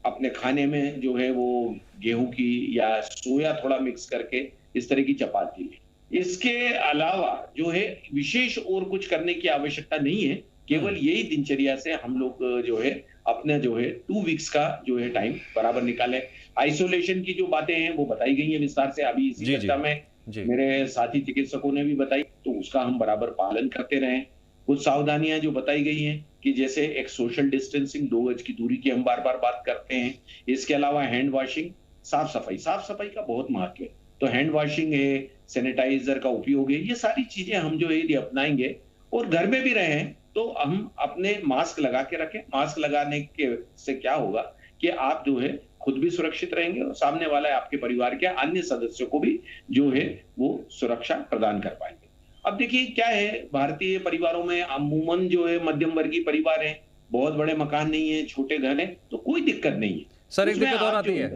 अपने खाने में जो है वो गेहूं की या सोया थोड़ा मिक्स करके इस तरह की चपाती लें। इसके अलावा जो है विशेष और कुछ करने की आवश्यकता नहीं है, केवल यही दिनचर्या से हम लोग जो है अपने जो है 2 वीक्स का जो है टाइम बराबर निकाले। आइसोलेशन की जो बातें हैं वो बताई गई हैं विस्तार से अभी इसी चर्चा में, मेरे साथी चिकित्सकों ने भी बताई, तो उसका हम बराबर पालन करते रहें। कुछ सावधानियां जो बताई गई हैं कि जैसे एक सोशल डिस्टेंसिंग, 2 गज की दूरी की हम बार बार बात करते हैं। इसके अलावा हैंड वॉशिंग, साफ सफाई का बहुत महत्व है, तो हैंड वॉशिंग है, सैनिटाइजर का उपयोग है, ये सारी चीजें हम जो है यदि अपनाएंगे और घर में भी रहें, तो हम अपने मास्क लगा के रखें। मास्क लगाने के से क्या होगा कि आप जो है खुद भी सुरक्षित रहेंगे और सामने वाला आपके परिवार के अन्य सदस्यों को भी जो है वो सुरक्षा प्रदान कर पाएंगे। अब देखिए क्या है, भारतीय परिवारों में अमूमन जो है मध्यम वर्गीय परिवार है, बहुत बड़े मकान नहीं है, छोटे घर हैं, तो कोई दिक्कत नहीं है।
सर एक दिक्कत और आती है,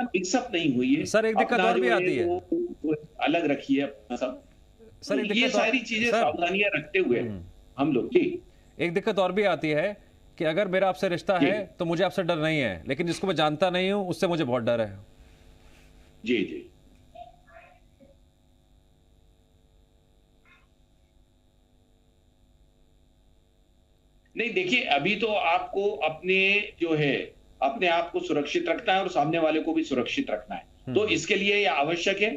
मिक्सअप नहीं हुई है
सर, एक दिक्कत और भी आती है,
अलग रखिए अपना सब।
सर
तो ये सारी चीजें सावधानियां रखते हुए हम लोग की।
एक दिक्कत और भी आती है कि अगर मेरा आपसे रिश्ता है तो मुझे आपसे डर नहीं है, लेकिन जिसको मैं जानता नहीं हूं उससे मुझे बहुत डर है।
जी जी, नहीं देखिए, अभी तो आपको अपने जो है अपने आप को सुरक्षित रखना है और सामने वाले को भी सुरक्षित रखना है। तो इसके लिए यह आवश्यक है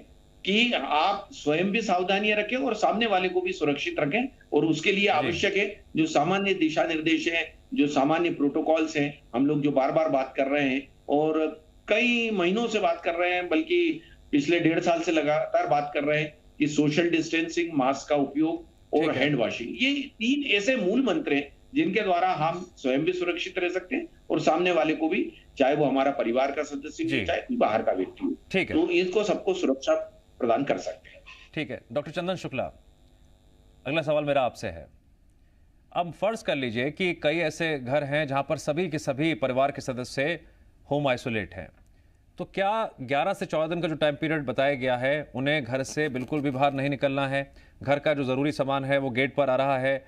कि आप स्वयं भी सावधानियां रखें और सामने वाले को भी सुरक्षित रखें। और उसके लिए आवश्यक है जो सामान्य दिशा निर्देश हैं, जो सामान्य प्रोटोकॉल्स हैं, हम लोग जो बार बार बात कर रहे हैं और कई महीनों से बात कर रहे हैं, बल्कि पिछले 1.5 साल से लगातार बात कर रहे हैं कि सोशल डिस्टेंसिंग, मास्क का उपयोग और हैंड वॉशिंग, ये 3 ऐसे मूल मंत्र हैं जिनके द्वारा हम स्वयं भी सुरक्षित रह सकते हैं और सामने वाले को भी, चाहे वो हमारा परिवार का सदस्य हो, चाहे कोई बाहर का व्यक्ति हो,
ठीक है,
तो इसको सबको सुरक्षा प्रदान कर सकते हैं।
ठीक है डॉक्टर चंदन शुक्ला, अगला सवाल मेरा आपसे है। अब फर्ज कर लीजिए कि कई ऐसे घर हैं जहां पर सभी के सभी परिवार के सदस्य होम आइसोलेट हैं, तो क्या 11 से 14 दिन का जो टाइम पीरियड बताया गया है उन्हें घर से बिल्कुल भी बाहर नहीं निकलना है? घर का जो ज़रूरी सामान है वो गेट पर आ रहा है।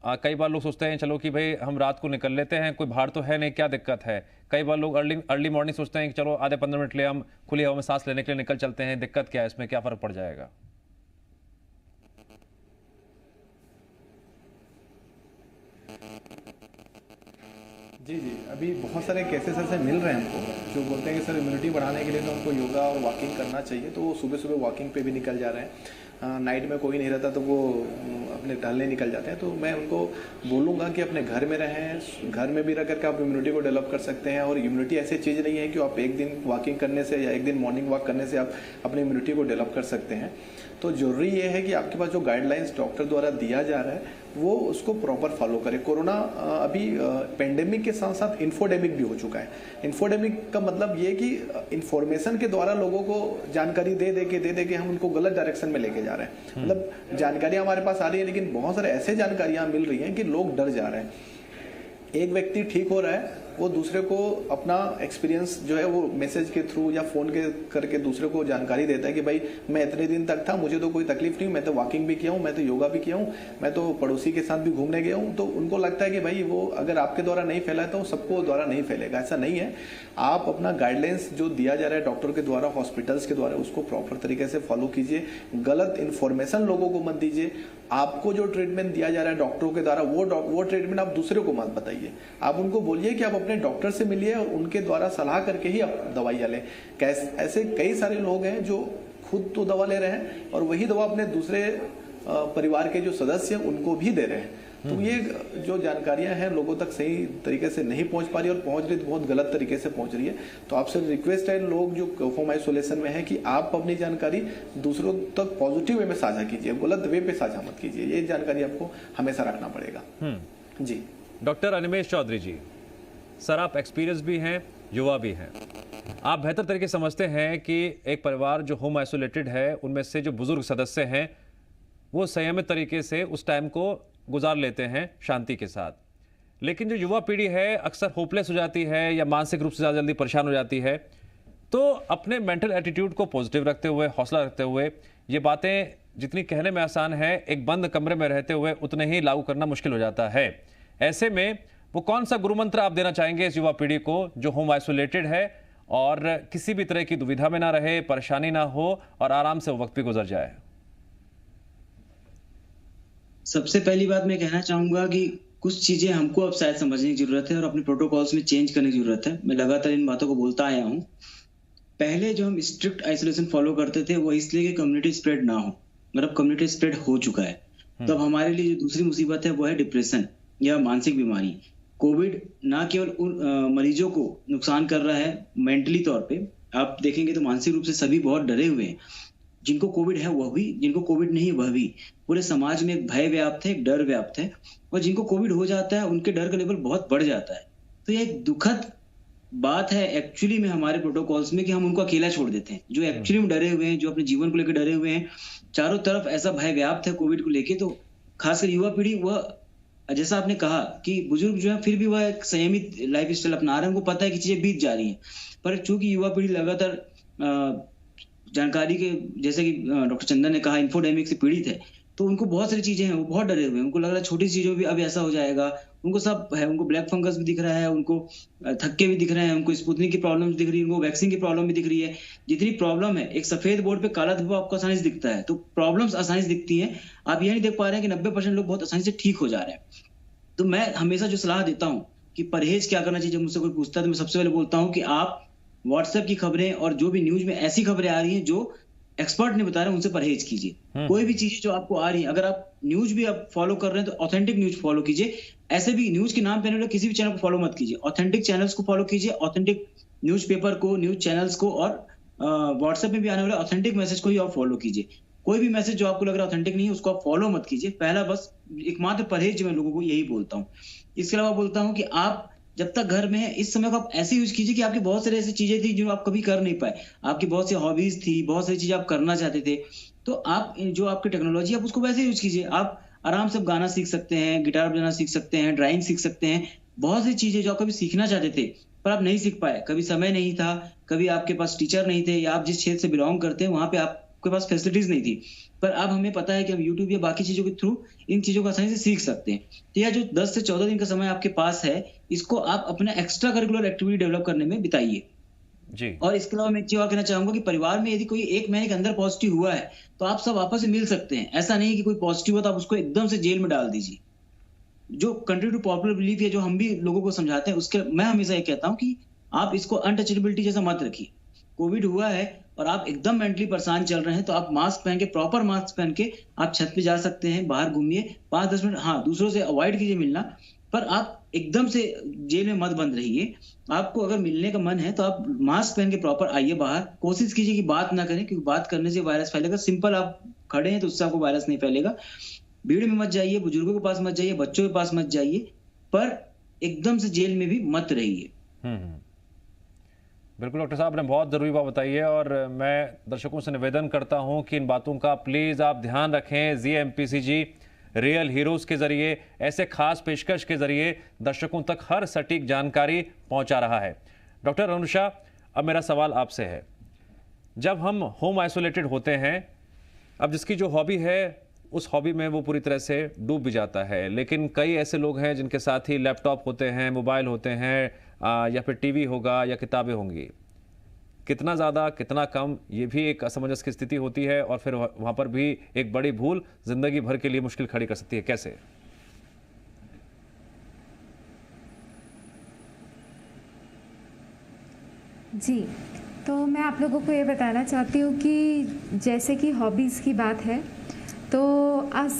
कई बार लोग सोचते हैं चलो कि भाई हम रात को निकल लेते हैं, कोई बाहर तो है नहीं, क्या दिक्कत है। कई बार लोग अर्ली मॉर्निंग सोचते हैं कि चलो आधे 15 मिनट ले हम खुली हवा में सांस लेने के लिए निकल चलते हैं, दिक्कत क्या है, इसमें क्या फ़र्क पड़ जाएगा?
जी, अभी बहुत सारे केसेस ऐसे मिल रहे हैं हमको जो बोलते हैं कि सर इम्यूनिटी बढ़ाने के लिए तो हमको योगा और वॉकिंग करना चाहिए, तो वो सुबह सुबह वॉकिंग पे भी निकल जा रहे हैं। नाइट में कोई नहीं रहता तो वो अपने टहलने निकल जाते हैं। तो मैं उनको बोलूँगा कि अपने घर में रहें, घर में भी रह करके आप इम्यूनिटी को डेवलप कर सकते हैं। और इम्यूनिटी ऐसी चीज़ नहीं है कि आप एक दिन वॉकिंग करने से या एक दिन मॉर्निंग वॉक करने से आप अपनी इम्यूनिटी को डेवलप कर सकते हैं। तो ज़रूरी ये है कि आपके पास जो गाइडलाइंस डॉक्टर द्वारा दिया जा रहा है वो उसको प्रॉपर फॉलो करें। कोरोना अभी पेंडेमिक के साथ साथ इन्फोडेमिक भी हो चुका है। इन्फोडेमिक का मतलब ये कि इन्फॉर्मेशन के द्वारा लोगों को जानकारी दे दे के हम उनको गलत डायरेक्शन में लेके जा रहे हैं। मतलब जानकारियां हमारे पास आ रही है, लेकिन बहुत सारे ऐसे जानकारियां मिल रही हैं कि लोग डर जा रहे हैं। एक व्यक्ति ठीक हो रहा है, वो दूसरे को अपना एक्सपीरियंस जो है वो मैसेज के थ्रू या फ़ोन के करके दूसरे को जानकारी देता है कि भाई मैं इतने दिन तक था, मुझे तो कोई तकलीफ नहीं, मैं तो वॉकिंग भी किया हूँ, मैं तो योगा भी किया हूँ, मैं तो पड़ोसी के साथ भी घूमने गया हूँ। तो उनको लगता है कि भाई वो अगर आपके द्वारा नहीं फैला है तो सबको द्वारा नहीं फैलेगा। ऐसा नहीं है। आप अपना गाइडलाइंस जो दिया जा रहा है डॉक्टर के द्वारा, हॉस्पिटल्स के द्वारा, उसको प्रॉपर तरीके से फॉलो कीजिए। गलत इन्फॉर्मेशन लोगों को मत दीजिए। आपको जो ट्रीटमेंट दिया जा रहा है डॉक्टरों के द्वारा वो ट्रीटमेंट आप दूसरे को मत बताइए। आप उनको बोलिए कि आप अपने डॉक्टर से मिलिए और उनके द्वारा सलाह करके ही आप दवाइयाँ लें। ऐसे कई सारे लोग हैं जो खुद तो दवा ले रहे हैं और वही दवा अपने दूसरे परिवार के जो सदस्य हैं उनको भी दे रहे हैं। तो ये जो जानकारियां हैं लोगों तक सही तरीके से नहीं पहुंच पा रही, और पहुंच रही तो बहुत गलत तरीके से पहुंच रही है। तो आपसे रिक्वेस्ट है लोग जो होम आइसोलेशन में है कि आप अपनी जानकारी दूसरों तक पॉजिटिव वे में साझा कीजिए, गलत वे पे साझा मत कीजिए। ये जानकारी आपको हमेशा रखना पड़ेगा। जी
डॉक्टर अनिमेश चौधरी जी, सर आप एक्सपीरियंस भी हैं, युवा भी हैं, आप बेहतर तरीके से समझते हैं कि एक परिवार जो होम आइसोलेटेड है उनमें से जो बुजुर्ग सदस्य हैं वो संयमित तरीके से उस टाइम को गुजार लेते हैं शांति के साथ, लेकिन जो युवा पीढ़ी है अक्सर होपलेस हो जाती है या मानसिक रूप से ज़्यादा जल्दी परेशान हो जाती है। तो अपने मेंटल एटीट्यूड को पॉजिटिव रखते हुए, हौसला रखते हुए, ये बातें जितनी कहने में आसान है एक बंद कमरे में रहते हुए उतने ही लागू करना मुश्किल हो जाता है। ऐसे में वो कौन सा गुरु मंत्र आप देना चाहेंगे इस युवा पीढ़ी को जो होम आइसोलेटेड है और किसी भी तरह की दुविधा में ना रहे, परेशानी ना हो और आराम से वो वक्त भी गुजर जाए?
सबसे पहली बात मैं कहना चाहूंगा कि कुछ चीजें हमको अब शायद समझने की जरूरत है और अपने प्रोटोकॉल्स में चेंज करने की जरूरत है। मैं लगातार इन बातों को बोलता आया हूँ। पहले जो हम स्ट्रिक्ट आइसोलेशन फॉलो करते थे वो इसलिए कि कम्युनिटी स्प्रेड ना हो, मतलब कम्युनिटी स्प्रेड हो चुका है। तो अब हमारे लिए जो दूसरी मुसीबत है वो है डिप्रेशन या मानसिक बीमारी। कोविड ना केवल उन मरीजों को नुकसान कर रहा है मेंटली तौर पे, आप देखेंगे तो मानसिक रूप से सभी बहुत डरे हुए हैं। जिनको कोविड है वह भी, जिनको कोविड नहीं वह भी। पूरे समाज में एक भय व्याप्त है, एक डर व्याप्त है, और जिनको कोविड हो जाता है उनके डर का लेवल बहुत बढ़ जाता है। तो ये एक दुखद बात है एक्चुअली में हमारे प्रोटोकॉल्स में कि हम उनको अकेला छोड़ देते हैं जो एक्चुअली में डरे हुए हैं, जो अपने जीवन को लेकर डरे हुए हैं। चारों तरफ ऐसा भय व्याप्त है कोविड को लेके। तो खासकर युवा पीढ़ी, वह जैसा आपने कहा कि बुजुर्ग जो है फिर भी वह एक संयमित लाइफ स्टाइल अपना रहे हैं, उनको पता है कि चीजें बीत जा रही हैं। पर चूंकि युवा पीढ़ी लगातार जानकारी के, जैसे कि डॉक्टर चंदन ने कहा, इन्फोडेमिक से पीड़ित है, तो उनको बहुत सारी चीजें हैं, वो बहुत डरे हुए हैं। उनको लग रहा है छोटी चीजों भी अब ऐसा हो जाएगा, उनको सब है, उनको ब्लैक फंगस भी दिख रहा है, उनको थक्के भी दिख रहे हैं, उनको स्पुतनिक की प्रॉब्लम दिख रही है, उनको वैक्सीन की प्रॉब्लम भी दिख रही है। जितनी प्रॉब्लम है, एक सफेद बोर्ड पे काला धब्बा आपको आसानी से दिखता है, तो प्रॉब्लम्स आसानी से दिखती हैं। आप ये नहीं देख पा रहे हैं कि 90% लोग बहुत आसानी से ठीक हो जा रहे हैं। तो मैं हमेशा जो सलाह देता हूँ कि परहेज क्या करना चाहिए, जब मुझसे कोई पूछता है तो मैं सबसे पहले बोलता हूँ कि आप व्हाट्सएप की खबरें और जो भी न्यूज में ऐसी खबरें आ रही हैं जो एक्सपर्ट नहीं बता रहे, उनसे परहेज कीजिए। कोई भी चीजें जो आपको आ रही है, अगर आप न्यूज भी आप फॉलो कर रहे हैं तो ऑथेंटिक न्यूज फॉलो कीजिए। ऐसे भी न्यूज के नाम पे आने वाले किसी भी चैनल को फॉलो मत कीजिए, ऑथेंटिक चैनल्स को फॉलो कीजिए, ऑथेंटिक न्यूज़पेपर को, न्यूज चैनल्स को, और व्हाट्सएप में भी आने वाले ऑथेंटिक मैसेज को ही आप फॉलो कीजिए। कोई भी मैसेज जो आपको लग रहा है ऑथेंटिक नहीं है उसको आप फॉलो मत कीजिए। पहला बस एकमात्र परहेज जो मैं लोगों को यही बोलता हूँ। इसके अलावा बोलता हूँ कि आप जब तक घर में है इस समय को आप ऐसे यूज कीजिए कि आपकी बहुत सारी ऐसी चीजें थी जो आप कभी कर नहीं पाए, आपकी बहुत सी हॉबीज थी, बहुत सारी चीजें आप करना चाहते थे, तो आप जो आपकी टेक्नोलॉजी आप उसको वैसे यूज कीजिए। आप आराम से गाना सीख सकते हैं, गिटार बजाना सीख सकते हैं, ड्राइंग सीख सकते हैं, बहुत सी चीजें जो आप कभी सीखना चाहते थे पर आप नहीं सीख पाए, कभी समय नहीं था, कभी आपके पास टीचर नहीं थे, या आप जिस क्षेत्र से बिलोंग करते हैं वहां पे आपके पास फैसिलिटीज नहीं थी। पर अब हमें पता है कि हम यूट्यूब या बाकी चीजों के थ्रू इन चीजों को आसानी से सीख सकते हैं। तो यह जो 10 से 14 दिन का समय आपके पास है, इसको आप अपना एक्स्ट्रा करिकुलर एक्टिविटी डेवलप करने में बिताइए जी। और इसके अलावा मैं एक चीज और कहना चाहूंगा कि परिवार में यदि कोई 1 महीने के अंदर पॉजिटिव हुआ है तो आप सब आपस में मिल सकते हैं। ऐसा नहीं कि कोई पॉजिटिव हो तो आप उसको एकदम से जेल में डाल दीजिए। जो कंट्री टू पॉपुलर बिलीफ है जो हम भी लोगों को समझाते हैं, उसके मैं हमेशा ये कहता हूँ कि आप इसको अनटचेबिलिटी जैसा मत रखिए। कोविड हुआ है और आप एकदम मेंटली परेशान चल रहे हैं तो आप मास्क पहन के, प्रॉपर मास्क पहन के आप छत पे जा सकते हैं, बाहर घूमिए 5-10 मिनट। हाँ, दूसरों से अवॉइड कीजिए मिलना, पर आप एकदम से जेल में मत बंद रहिए। आपको अगर मिलने का मन है तो आप मास्क पहन के प्रॉपर आइए बाहर। कोशिश कीजिए कि बात ना करें, क्योंकि बात करने से वायरस फैलेगा। सिंपल आप खड़े हैं तो उससे आपको वायरस नहीं फैलेगा। भीड़ में मत जाइए, बुजुर्गों के पास मत जाइए, बच्चों के पास मत जाइए, पर एकदम से जेल में भी मत रहिए।
बिल्कुल डॉक्टर साहब ने बहुत ज़रूरी बात बताई है और मैं दर्शकों से निवेदन करता हूं कि इन बातों का प्लीज़ आप ध्यान रखें। जीएमपीसीजी रियल हीरोज़ के ज़रिए, ऐसे खास पेशकश के ज़रिए दर्शकों तक हर सटीक जानकारी पहुंचा रहा है। डॉक्टर अनुषा, अब मेरा सवाल आपसे है, जब हम होम आइसोलेटेड होते हैं, अब जिसकी जो हॉबी है उस हॉबी में वो पूरी तरह से डूब भी जाता है, लेकिन कई ऐसे लोग हैं जिनके साथ ही लैपटॉप होते हैं, मोबाइल होते हैं, या फिर टीवी होगा या किताबें होंगी। कितना ज़्यादा कितना कम, ये भी एक असमंजस की स्थिति होती है और फिर वहाँ पर भी एक बड़ी भूल जिंदगी भर के लिए मुश्किल खड़ी कर सकती है। कैसे?
जी, तो मैं आप लोगों को ये बताना चाहती हूँ कि जैसे कि हॉबीज़ की बात है, तो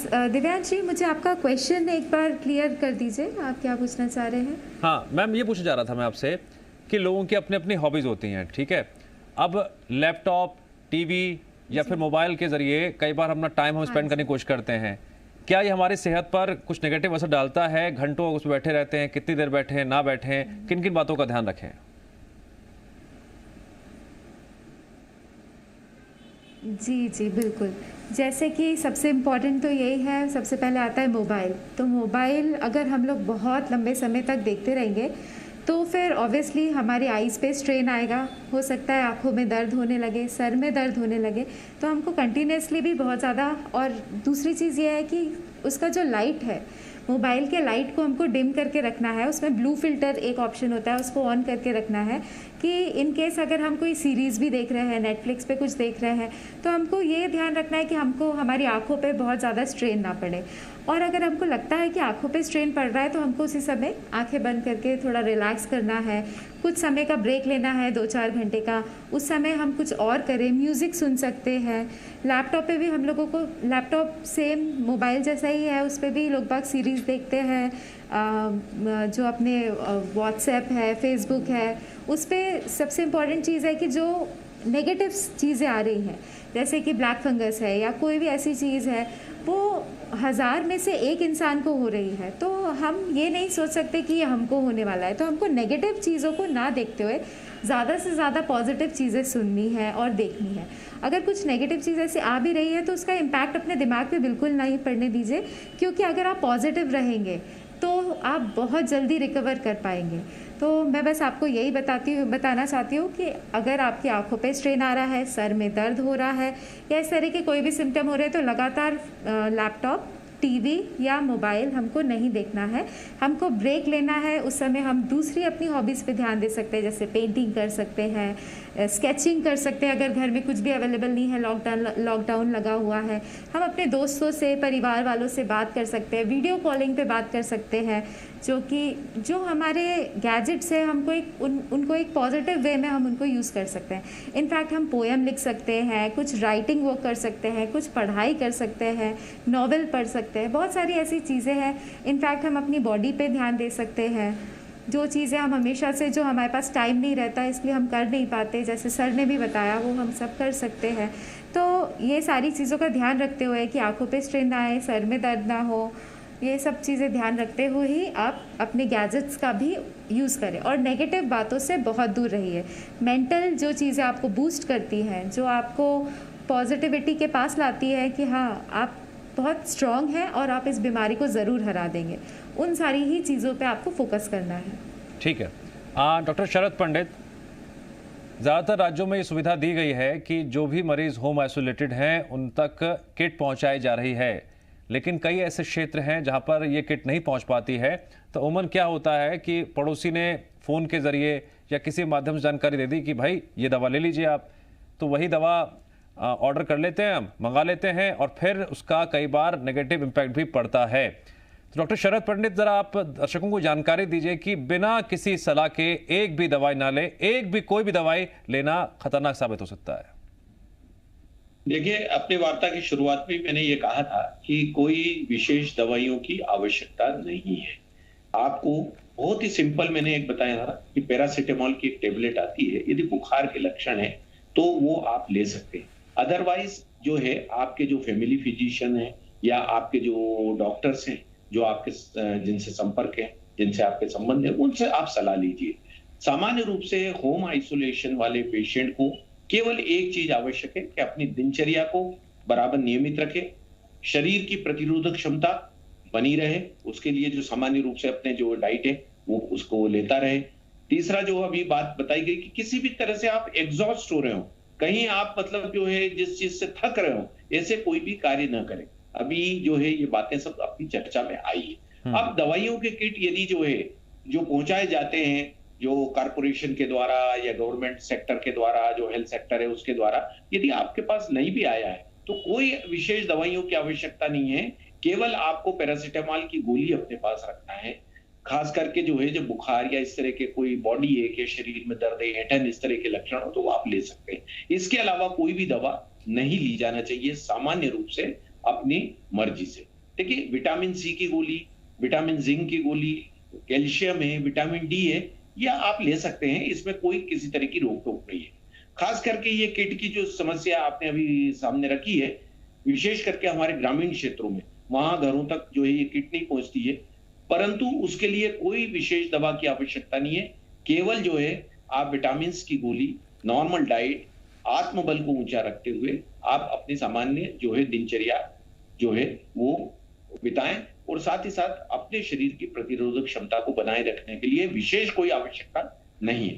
दिव्यांश जी, मुझे आपका क्वेश्चन एक बार क्लियर कर दीजिए, आप क्या पूछना चाह रहे हैं?
हाँ मैम, ये पूछना चाह रहा था मैं आपसे कि लोगों की अपनी अपनी हॉबीज़ होती हैं, ठीक है। अब लैपटॉप, टीवी या फिर मोबाइल के ज़रिए कई बार अपना टाइम हम स्पेंड करने की कोशिश करते हैं। क्या ये हमारी सेहत पर कुछ नेगेटिव असर डालता है? घंटों उस पर बैठे रहते हैं, कितनी देर बैठे ना बैठें, किन किन बातों का ध्यान रखें?
जी जी, बिल्कुल। जैसे कि सबसे इम्पॉर्टेंट तो यही है, सबसे पहले आता है मोबाइल। तो मोबाइल अगर हम लोग बहुत लंबे समय तक देखते रहेंगे तो फिर ऑब्वियसली हमारी आईज़ पे स्ट्रेन आएगा, हो सकता है आँखों में दर्द होने लगे, सर में दर्द होने लगे। तो हमको कंटिन्यूसली भी बहुत ज़्यादा, और दूसरी चीज़ ये है कि उसका जो लाइट है, मोबाइल के लाइट को हमको डिम करके रखना है। उसमें ब्लू फिल्टर एक ऑप्शन होता है, उसको ऑन करके रखना है कि इन केस अगर हम कोई सीरीज़ भी देख रहे हैं, नेटफ्लिक्स पे कुछ देख रहे हैं, तो हमको ये ध्यान रखना है कि हमको हमारी आंखों पे बहुत ज़्यादा स्ट्रेन ना पड़े। और अगर हमको लगता है कि आंखों पे स्ट्रेन पड़ रहा है तो हमको उसी समय आंखें बंद करके थोड़ा रिलैक्स करना है, कुछ समय का ब्रेक लेना है 2-4 घंटे का। उस समय हम कुछ और करें, म्यूज़िक सुन सकते हैं। लैपटॉप पे भी हम लोगों को, लैपटॉप सेम मोबाइल जैसा ही है, उस पर भी लोग बाग सीरीज़ देखते हैं। जो अपने व्हाट्सएप है, फेसबुक है, उस पर सबसे इम्पॉर्टेंट चीज़ है कि जो नेगेटिव चीज़ें आ रही हैं, जैसे कि ब्लैक फंगस है या कोई भी ऐसी चीज़ है, वो 1000 में से एक इंसान को हो रही है, तो हम ये नहीं सोच सकते कि ये हमको होने वाला है। तो हमको नेगेटिव चीज़ों को ना देखते हुए ज़्यादा से ज़्यादा पॉजिटिव चीज़ें सुननी है और देखनी है। अगर कुछ नेगेटिव चीज़ ऐसे आ भी रही है तो उसका इम्पैक्ट अपने दिमाग पे बिल्कुल नहीं पड़ने दीजिए, क्योंकि अगर आप पॉजिटिव रहेंगे तो आप बहुत जल्दी रिकवर कर पाएंगे। तो मैं बस आपको यही बताना चाहती हूँ कि अगर आपकी आंखों पे स्ट्रेन आ रहा है, सर में दर्द हो रहा है या इस तरह के कोई भी सिम्टम हो रहे हैं, तो लगातार लैपटॉप, टीवी या मोबाइल हमको नहीं देखना है, हमको ब्रेक लेना है। उस समय हम दूसरी अपनी हॉबीज़ पे ध्यान दे सकते हैं, जैसे पेंटिंग कर सकते हैं, स्केचिंग कर सकते हैं। अगर घर में कुछ भी अवेलेबल नहीं है, लॉकडाउन लगा हुआ है, हम अपने दोस्तों से, परिवार वालों से बात कर सकते हैं, वीडियो कॉलिंग पे बात कर सकते हैं। जो हमारे गैजेट्स हैं, हमको उनको एक पॉजिटिव वे में हम उनको यूज़ कर सकते हैं। इनफैक्ट हम पोएम लिख सकते हैं, कुछ राइटिंग वर्क कर सकते हैं, कुछ पढ़ाई कर सकते हैं, नॉवेल पढ़ सकते हैं, बहुत सारी ऐसी चीज़ें हैं। इनफैक्ट हम अपनी बॉडी पे ध्यान दे सकते हैं। जो चीज़ें हम हमेशा से, जो हमारे पास टाइम नहीं रहता इसलिए हम कर नहीं पाते, जैसे सर ने भी बताया, वो हम सब कर सकते हैं। तो ये सारी चीज़ों का ध्यान रखते हुए कि आंखों पे स्ट्रेन ना आए, सर में दर्द ना हो, ये सब चीज़ें ध्यान रखते हुए ही आप अपने गैजेट्स का भी यूज़ करें और नेगेटिव बातों से बहुत दूर रहिए। मेंटल जो चीज़ें आपको बूस्ट करती हैं, जो आपको पॉजिटिविटी के पास लाती है कि हाँ आप बहुत स्ट्रॉन्ग हैं और आप इस बीमारी को ज़रूर हरा देंगे, उन सारी ही चीज़ों पे आपको फोकस करना है।
ठीक है। डॉक्टर शरद पंडित, ज़्यादातर राज्यों में ये सुविधा दी गई है कि जो भी मरीज़ होम आइसोलेटेड हैं उन तक किट पहुंचाई जा रही है, लेकिन कई ऐसे क्षेत्र हैं जहां पर ये किट नहीं पहुंच पाती है। तो उमूमन क्या होता है कि पड़ोसी ने फ़ोन के ज़रिए या किसी माध्यम से जानकारी दे दी कि भाई ये दवा ले लीजिए आप, तो वही दवा ऑर्डर कर लेते हैं, मंगा लेते हैं और फिर उसका कई बार नेगेटिव इम्पैक्ट भी पड़ता है। तो डॉक्टर शरद पंडित, जरा आप दर्शकों को जानकारी दीजिए कि बिना किसी सलाह के एक भी दवाई ना ले, कोई भी दवाई लेना खतरनाक साबित हो सकता है।
देखिए, अपने वार्ता की शुरुआत में मैंने ये कहा था कि कोई विशेष दवाइयों की आवश्यकता नहीं है। आपको बहुत ही सिंपल मैंने एक बताया था कि पैरासीटामोल की एक टेबलेट आती है, यदि बुखार के लक्षण है तो वो आप ले सकते हैं। अदरवाइज जो है आपके जो फैमिली फिजिशियन है या आपके जो डॉक्टर्स हैं, जो आपके जिनसे संपर्क है, जिनसे आपके संबंध है, उनसे आप सलाह लीजिए। सामान्य रूप से होम आइसोलेशन वाले पेशेंट को केवल एक चीज आवश्यक है कि अपनी दिनचर्या को बराबर नियमित रखे, शरीर की प्रतिरोधक क्षमता बनी रहे, उसके लिए जो सामान्य रूप से अपने जो डाइट है वो उसको लेता रहे। तीसरा जो अभी बात बताई गई कि किसी भी तरह से आप एग्जॉस्ट हो रहे हो, कहीं आप मतलब जो है जिस चीज से थक रहे हो, ऐसे कोई भी कार्य न करें। अभी जो है ये बातें सब अपनी चर्चा में आई है। अब दवाइयों के किट यदि जो है जो पहुंचाए जाते हैं जो कारपोरेशन के द्वारा या गवर्नमेंट सेक्टर के द्वारा, जो हेल्थ सेक्टर है उसके द्वारा, यदि आपके पास नहीं भी आया है तो कोई विशेष दवाइयों की आवश्यकता नहीं है। केवल आपको पैरासीटामोल की गोली अपने पास रखना है। खास करके जो है जब बुखार या इस तरह के कोई बॉडी एक या शरीर में दर्द है, ऐंठन, इस तरह के लक्षण हो तो आप ले सकते हैं। इसके अलावा कोई भी दवा नहीं ली जाना चाहिए सामान्य रूप से अपनी मर्जी से। देखिए, विटामिन सी की गोली, विटामिन जिंक की गोली, कैल्शियम है, विटामिन डी है, या आप ले सकते हैं, इसमें कोई किसी तरह की रोक टोक नहीं है। खास करके ये किट की जो समस्या आपने अभी सामने रखी है, विशेष करके हमारे ग्रामीण क्षेत्रों में, वहां घरों तक जो है ये किट नहीं पहुंचती है, परंतु उसके लिए कोई विशेष दवा की आवश्यकता नहीं है। केवल जो है आप विटामिन की गोली, नॉर्मल डाइट, आत्मबल को ऊंचा रखते हुए आप अपनी सामान्य जो है दिनचर्या जो है वो बिताएं, और साथ ही साथ अपने शरीर की प्रतिरोधक क्षमता को बनाए रखने के लिए विशेष कोई आवश्यकता नहीं है।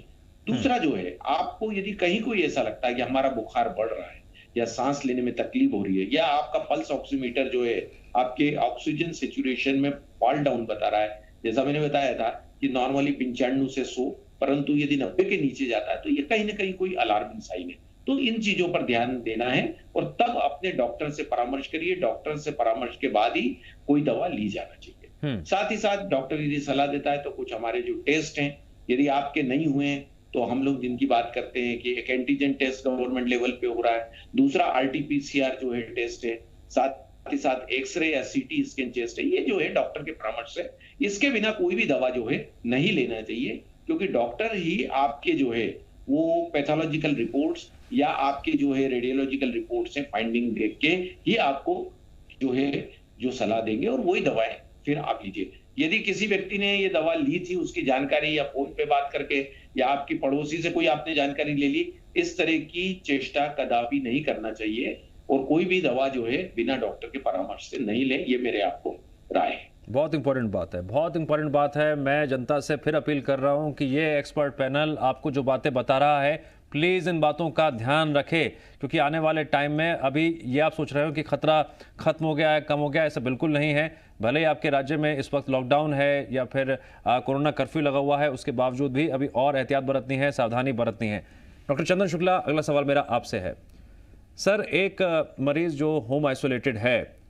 दूसरा जो है, आपको यदि कहीं कोई ऐसा लगता है कि हमारा बुखार बढ़ रहा है या सांस लेने में तकलीफ हो रही है, या आपका पल्स ऑक्सीमीटर जो है आपके ऑक्सीजन सेचुरेशन में फॉल डाउन बता रहा है, जैसा मैंने बताया था कि नॉर्मली 95 से 100, परंतु यदि 90 के नीचे जाता है तो ये कहीं ना कहीं कोई अलार्मिंग साइन है। तो इन चीजों पर ध्यान देना है और तब अपने डॉक्टर से परामर्श करिए। डॉक्टर से परामर्श के बाद ही कोई दवा ली जाना चाहिए। साथ ही साथ डॉक्टर यदि सलाह देता है तो कुछ हमारे जो टेस्ट हैं, यदि आपके नहीं हुए हैं तो हम लोग जिनकी बात करते हैं कि एक एंटीजन टेस्ट गवर्नमेंट लेवल पे हो रहा है, दूसरा आरटीपीसीआर जो है टेस्ट है, साथ ही साथ एक्सरे या सीटी स्कैन टेस्ट है। ये जो है डॉक्टर के परामर्श से, इसके बिना कोई भी दवा जो है नहीं लेना चाहिए, क्योंकि डॉक्टर ही आपके जो है वो पैथोलॉजिकल रिपोर्ट्स या आपके जो है रेडियोलॉजिकल रिपोर्ट्स हैं, फाइंडिंग देख के ही आपको जो है जो सलाह देंगे और वही दवाएं फिर आप लीजिए। यदि किसी व्यक्ति ने ये दवा ली थी, उसकी जानकारी या फोन पे बात करके या आपकी पड़ोसी से कोई आपने जानकारी ले ली, इस तरह की चेष्टा कदापि नहीं करना चाहिए और कोई भी दवा जो है बिना डॉक्टर के परामर्श से नहीं ले, ये मेरे आपको राय है।
बहुत इंपॉर्टेंट बात है, बहुत इंपॉर्टेंट बात है। मैं जनता से फिर अपील कर रहा हूं कि ये एक्सपर्ट पैनल आपको जो बातें बता रहा है, प्लीज़ इन बातों का ध्यान रखें, क्योंकि आने वाले टाइम में अभी ये आप सोच रहे हो कि खतरा खत्म हो गया है, कम हो गया है, ऐसा बिल्कुल नहीं है। भले ही आपके राज्य में इस वक्त लॉकडाउन है या फिर कोरोना कर्फ्यू लगा हुआ है, उसके बावजूद भी अभी और एहतियात बरतनी है, सावधानी बरतनी है। डॉक्टर चंदन शुक्ला, अगला सवाल मेरा आपसे है। सर, एक मरीज जो होम आइसोलेटेड है,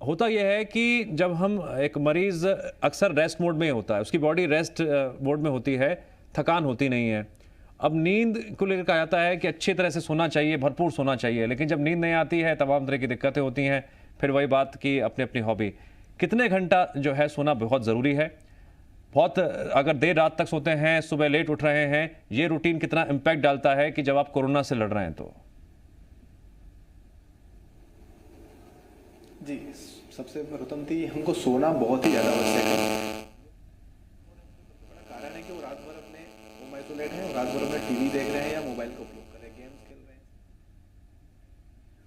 होता यह है कि जब हम एक मरीज अक्सर रेस्ट मोड में होता है, उसकी बॉडी रेस्ट मोड में होती है, थकान होती नहीं है। अब नींद को लेकर कहा जाता है कि अच्छी तरह से सोना चाहिए, भरपूर सोना चाहिए, लेकिन जब नींद नहीं आती है तमाम तरह की दिक्कतें होती हैं। फिर वही बात कि अपनी अपनी हॉबी, कितने घंटा जो है सोना बहुत ज़रूरी है। बहुत अगर देर रात तक सोते हैं, सुबह लेट उठ रहे हैं, ये रूटीन कितना इम्पैक्ट डालता है कि जब आप कोरोना से लड़ रहे हैं तो?
जी, सबसे प्रथम थी हमको सोना बहुत ही ज़्यादा आवश्यक है। कारण है कि वो रात भर अपने होम आइसोलेट है, रात भर अपने टीवी देख रहे हैं या मोबाइल का उपयोग कर रहे हैं, गेम्स खेल रहे हैं।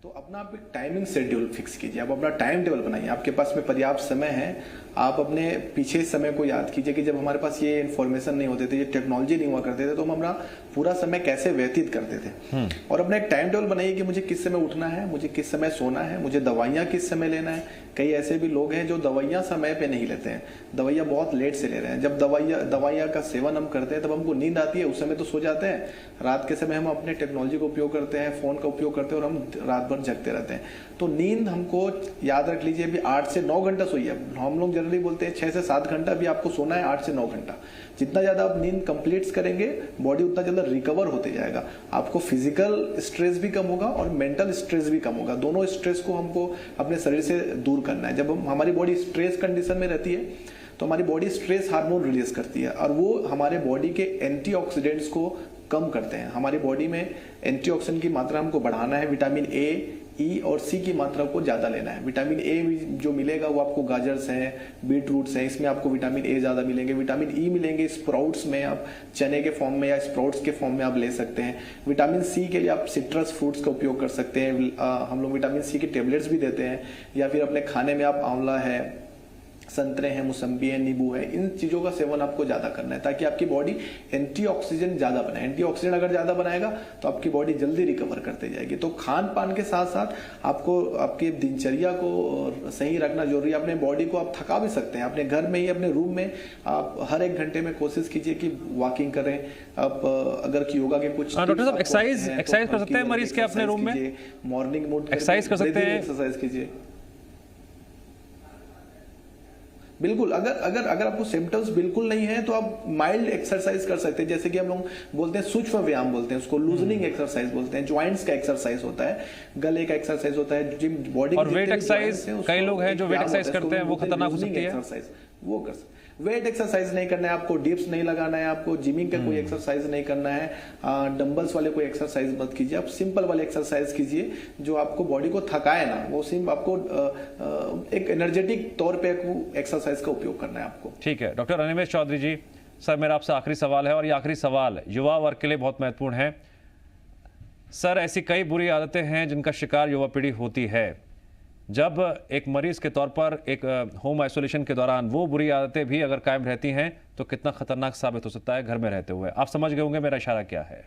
तो अपना आप एक टाइमिंग शेड्यूल फिक्स कीजिए, आप अपना टाइम टेबल बनाइए। आपके पास में पर्याप्त समय है, आप अपने पीछे समय को याद कीजिए कि जब हमारे पास ये इन्फॉर्मेशन नहीं होते थे, ये टेक्नोलॉजी नहीं हुआ करते थे, तो हम अपना पूरा समय कैसे व्यतीत करते थे। और अपना एक टाइम टेबल बनाइए कि मुझे किस समय उठना है, मुझे किस समय सोना है, मुझे दवाइयाँ किस समय लेना है। कई ऐसे भी लोग हैं जो दवाइयाँ समय पे नहीं लेते हैं, दवाइयाँ बहुत लेट से ले रहे हैं। जब दवाइयाँ का सेवन हम करते हैं तब हमको नींद आती है, उस समय तो सो जाते हैं। रात के समय हम अपने टेक्नोलॉजी का उपयोग करते हैं, फोन का उपयोग करते हैं और हम रात भर जगते रहते हैं। तो नींद हमको याद रख लीजिए अभी 8 से 9 घंटा सोइए। हम लोग जनरली बोलते हैं 6 से 7 घंटा, भी आपको सोना है 8 से 9 घंटा। जितना ज़्यादा आप नींद कंप्लीट करेंगे बॉडी उतना ज़्यादा रिकवर होते जाएगा। आपको फिजिकल स्ट्रेस भी कम होगा और मेंटल स्ट्रेस भी कम होगा। दोनों स्ट्रेस को हमको अपने शरीर से दूर करना है। जब हमारी बॉडी स्ट्रेस कंडीशन में रहती है तो हमारी बॉडी स्ट्रेस हार्मोन रिलीज करती है और वो हमारे बॉडी के एंटीऑक्सीडेंट्स को कम करते हैं। हमारी बॉडी में एंटीऑक्सीडेंट की मात्रा हमको बढ़ाना है। विटामिन ए, ई और सी की मात्रा को ज़्यादा लेना है। विटामिन ए जो मिलेगा वो आपको गाजर से हैं, बीट रूट्स हैं, इसमें आपको विटामिन ए ज़्यादा मिलेंगे। विटामिन ई मिलेंगे स्प्राउट्स में, आप चने के फॉर्म में या स्प्राउट्स के फॉर्म में आप ले सकते हैं। विटामिन सी के लिए आप सिट्रस फ्रूट्स का उपयोग कर सकते हैं। हम लोग विटामिन सी के टेबलेट्स भी देते हैं, या फिर अपने खाने में आप आंवला है, संतरे हैं, मौसम्बी है, नींबू है, इन चीज़ों का सेवन आपको ज़्यादा करना है ताकि आपकी बॉडी एंटीऑक्सीडेंट ज़्यादा बनाए। एंटीऑक्सीडेंट अगर ज़्यादा बनाएगा तो आपकी बॉडी जल्दी रिकवर करते जाएगी। तो खान पान के साथ साथ आपको आपकी दिनचर्या को सही रखना जरूरी है। अपने बॉडी को आप थका भी सकते हैं। अपने घर में ही, अपने रूम में आप हर 1 घंटे में कोशिश कीजिए कि वॉकिंग करें। आप अगर योगा के कुछ
डॉक्टर साहब एक्सरसाइज कर सकते हैं मरीज के अपने रूम में?
मॉर्निंग मोड
एक्सरसाइज कर सकते हैं,
एक्सरसाइज कीजिए बिल्कुल। अगर आपको सिम्टम्स बिल्कुल नहीं है तो आप माइल्ड एक्सरसाइज कर सकते हैं। जैसे कि हम लोग बोलते हैं सूक्ष्म व्यायाम बोलते हैं उसको, लूजनिंग एक्सरसाइज बोलते हैं। ज्वाइंट्स का एक्सरसाइज होता है, गले का एक्सरसाइज होता है, जिम बॉडी
और वेट एक्सरसाइज। कई लोग हैं जो वेट एक्सरसाइज करते हैं, वो खतरनाक हो सकती है।
वो कर सकते। वेट एक्सरसाइज नहीं करना है आपको, डिप्स नहीं लगाना है आपको, जिमिंग का कोई एक्सरसाइज नहीं करना है, डंबल्स वाले कोई एक्सरसाइज मत कीजिए। आप सिंपल वाले एक्सरसाइज कीजिए जो आपको बॉडी को थकाए ना। वो सिर्फ आपको एक एनर्जेटिक तौर पे एक्सरसाइज का उपयोग करना है आपको।
ठीक है डॉक्टर अनिमेष चौधरी जी, सर मेरा आपसे आखिरी सवाल है और ये आखिरी सवाल युवा वर्ग के लिए बहुत महत्वपूर्ण है। सर ऐसी कई बुरी आदतें हैं जिनका शिकार युवा पीढ़ी होती है। जब एक मरीज के तौर पर एक होम आइसोलेशन के दौरान वो बुरी आदतें भी अगर कायम रहती हैं तो कितना खतरनाक साबित हो सकता है घर में रहते हुए। आप समझ गए होंगे मेरा इशारा क्या है।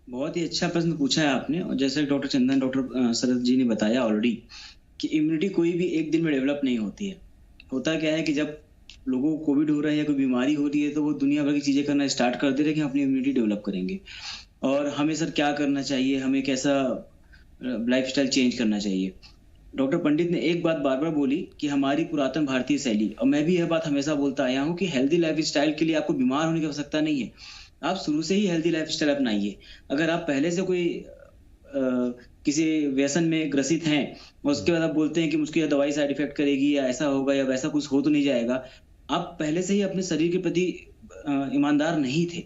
बहुत ही अच्छा प्रश्न पूछा है आपने। और जैसे डॉक्टर शरद जी ने बताया ऑलरेडी कि इम्यूनिटी कोई भी एक दिन में डेवलप नहीं होती है। होता क्या है कि जब लोगों को कोविड हो रहा है या कोई बीमारी हो रही है तो वो दुनिया भर की चीजें करना स्टार्ट कर दे रहे हैं कि अपनी इम्यूनिटी डेवलप करेंगे और हमें सर क्या करना चाहिए, हमें कैसा लाइफस्टाइल चेंज करना चाहिए। डॉक्टर पंडित ने एक बात बार बार बोली कि हमारी पुरातन भारतीय शैली, और मैं भी यह बात हमेशा बोलता आया हूँ कि हेल्दी लाइफस्टाइल के लिए आपको बीमार होने की आवश्यकता नहीं है। आप शुरू से ही हेल्दी लाइफस्टाइल अपनाइए। अगर आप पहले से कोई किसी व्यसन में ग्रसित हैं और उसके बाद आप बोलते हैं कि मुझको यह दवाई साइड इफेक्ट करेगी या ऐसा होगा या वैसा कुछ हो तो नहीं जाएगा, आप पहले से ही अपने शरीर के प्रति ईमानदार नहीं थे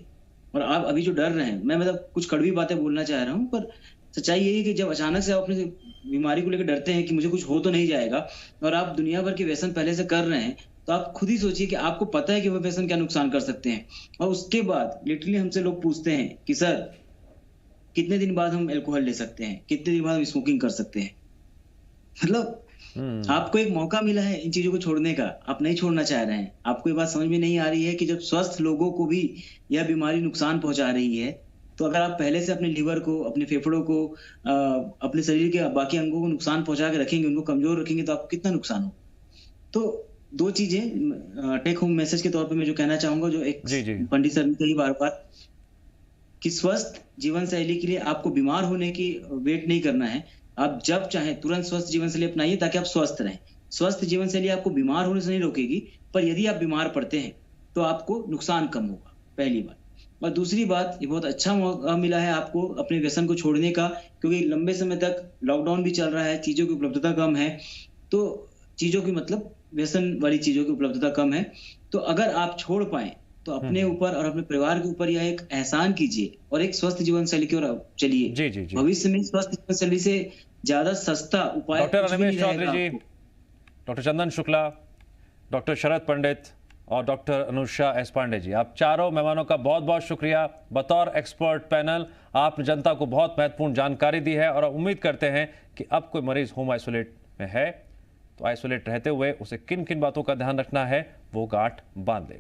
और आप अभी जो डर रहे हैं, मैं मतलब कुछ कड़वी बातें बोलना चाह रहा हूँ पर सच्चाई यही है कि जब अचानक से आप अपने बीमारी को लेकर डरते हैं कि मुझे कुछ हो तो नहीं जाएगा और आप दुनिया भर के व्यसन पहले से कर रहे हैं, तो आप खुद ही सोचिए कि आपको पता है कि वह व्यसन क्या नुकसान कर सकते हैं। और उसके बाद लिटरली हमसे लोग पूछते हैं कि सर कितने दिन बाद हम अल्कोहल ले सकते हैं, कितने दिन बाद हम स्मोकिंग कर सकते हैं। मतलब आपको एक मौका मिला है इन चीजों को छोड़ने का, आप नहीं छोड़ना चाह रहे हैं। आपको ये बात समझ में नहीं आ रही है कि जब स्वस्थ लोगों को भी यह बीमारी नुकसान पहुंचा रही है तो अगर आप पहले से अपने लीवर को, अपने फेफड़ों को, अपने शरीर के बाकी अंगों को नुकसान पहुंचा के रखेंगे, उनको कमजोर रखेंगे तो आपको कितना नुकसान हो। तो 2 चीजें टेक होम मैसेज के तौर पे मैं जो कहना चाहूंगा, जो एक पंडित सर ने कही बार बार कि स्वस्थ जीवन शैली के लिए आपको बीमार होने की वेट नहीं करना है। आप जब चाहें तुरंत स्वस्थ जीवन शैली अपनाइए ताकि आप स्वस्थ रहें। स्वस्थ जीवन शैली आपको बीमार होने से नहीं रोकेगी, पर यदि आप बीमार पड़ते हैं तो आपको नुकसान कम होगा, पहली बात। और दूसरी बात, ये बहुत अच्छा मौका मिला है आपको अपने व्यसन को छोड़ने का, क्योंकि लंबे समय तक लॉकडाउन भी चल रहा है, चीजों की उपलब्धता कम है, तो चीजों की मतलब व्यसन वाली चीजों की उपलब्धता कम है। तो अगर आप छोड़ पाए तो अपने ऊपर और अपने परिवार के ऊपर यह एक एहसान कीजिए और एक स्वस्थ जीवन शैली की ओर चलिए। भविष्य में स्वस्थ जीवन शैली से ज्यादा सस्ता उपाय
डॉक्टर अनिमेष चौधरी जी, डॉक्टर चंदन शुक्ला, डॉक्टर शरद पंडित और डॉक्टर अनुषा एस पांडे जी, आप चारों मेहमानों का बहुत बहुत शुक्रिया। बतौर एक्सपर्ट पैनल आपने जनता को बहुत महत्वपूर्ण जानकारी दी है और उम्मीद करते हैं कि अब कोई मरीज होम आइसोलेट में है तो आइसोलेट रहते हुए उसे किन किन बातों का ध्यान रखना है वो गांठ बांध ले।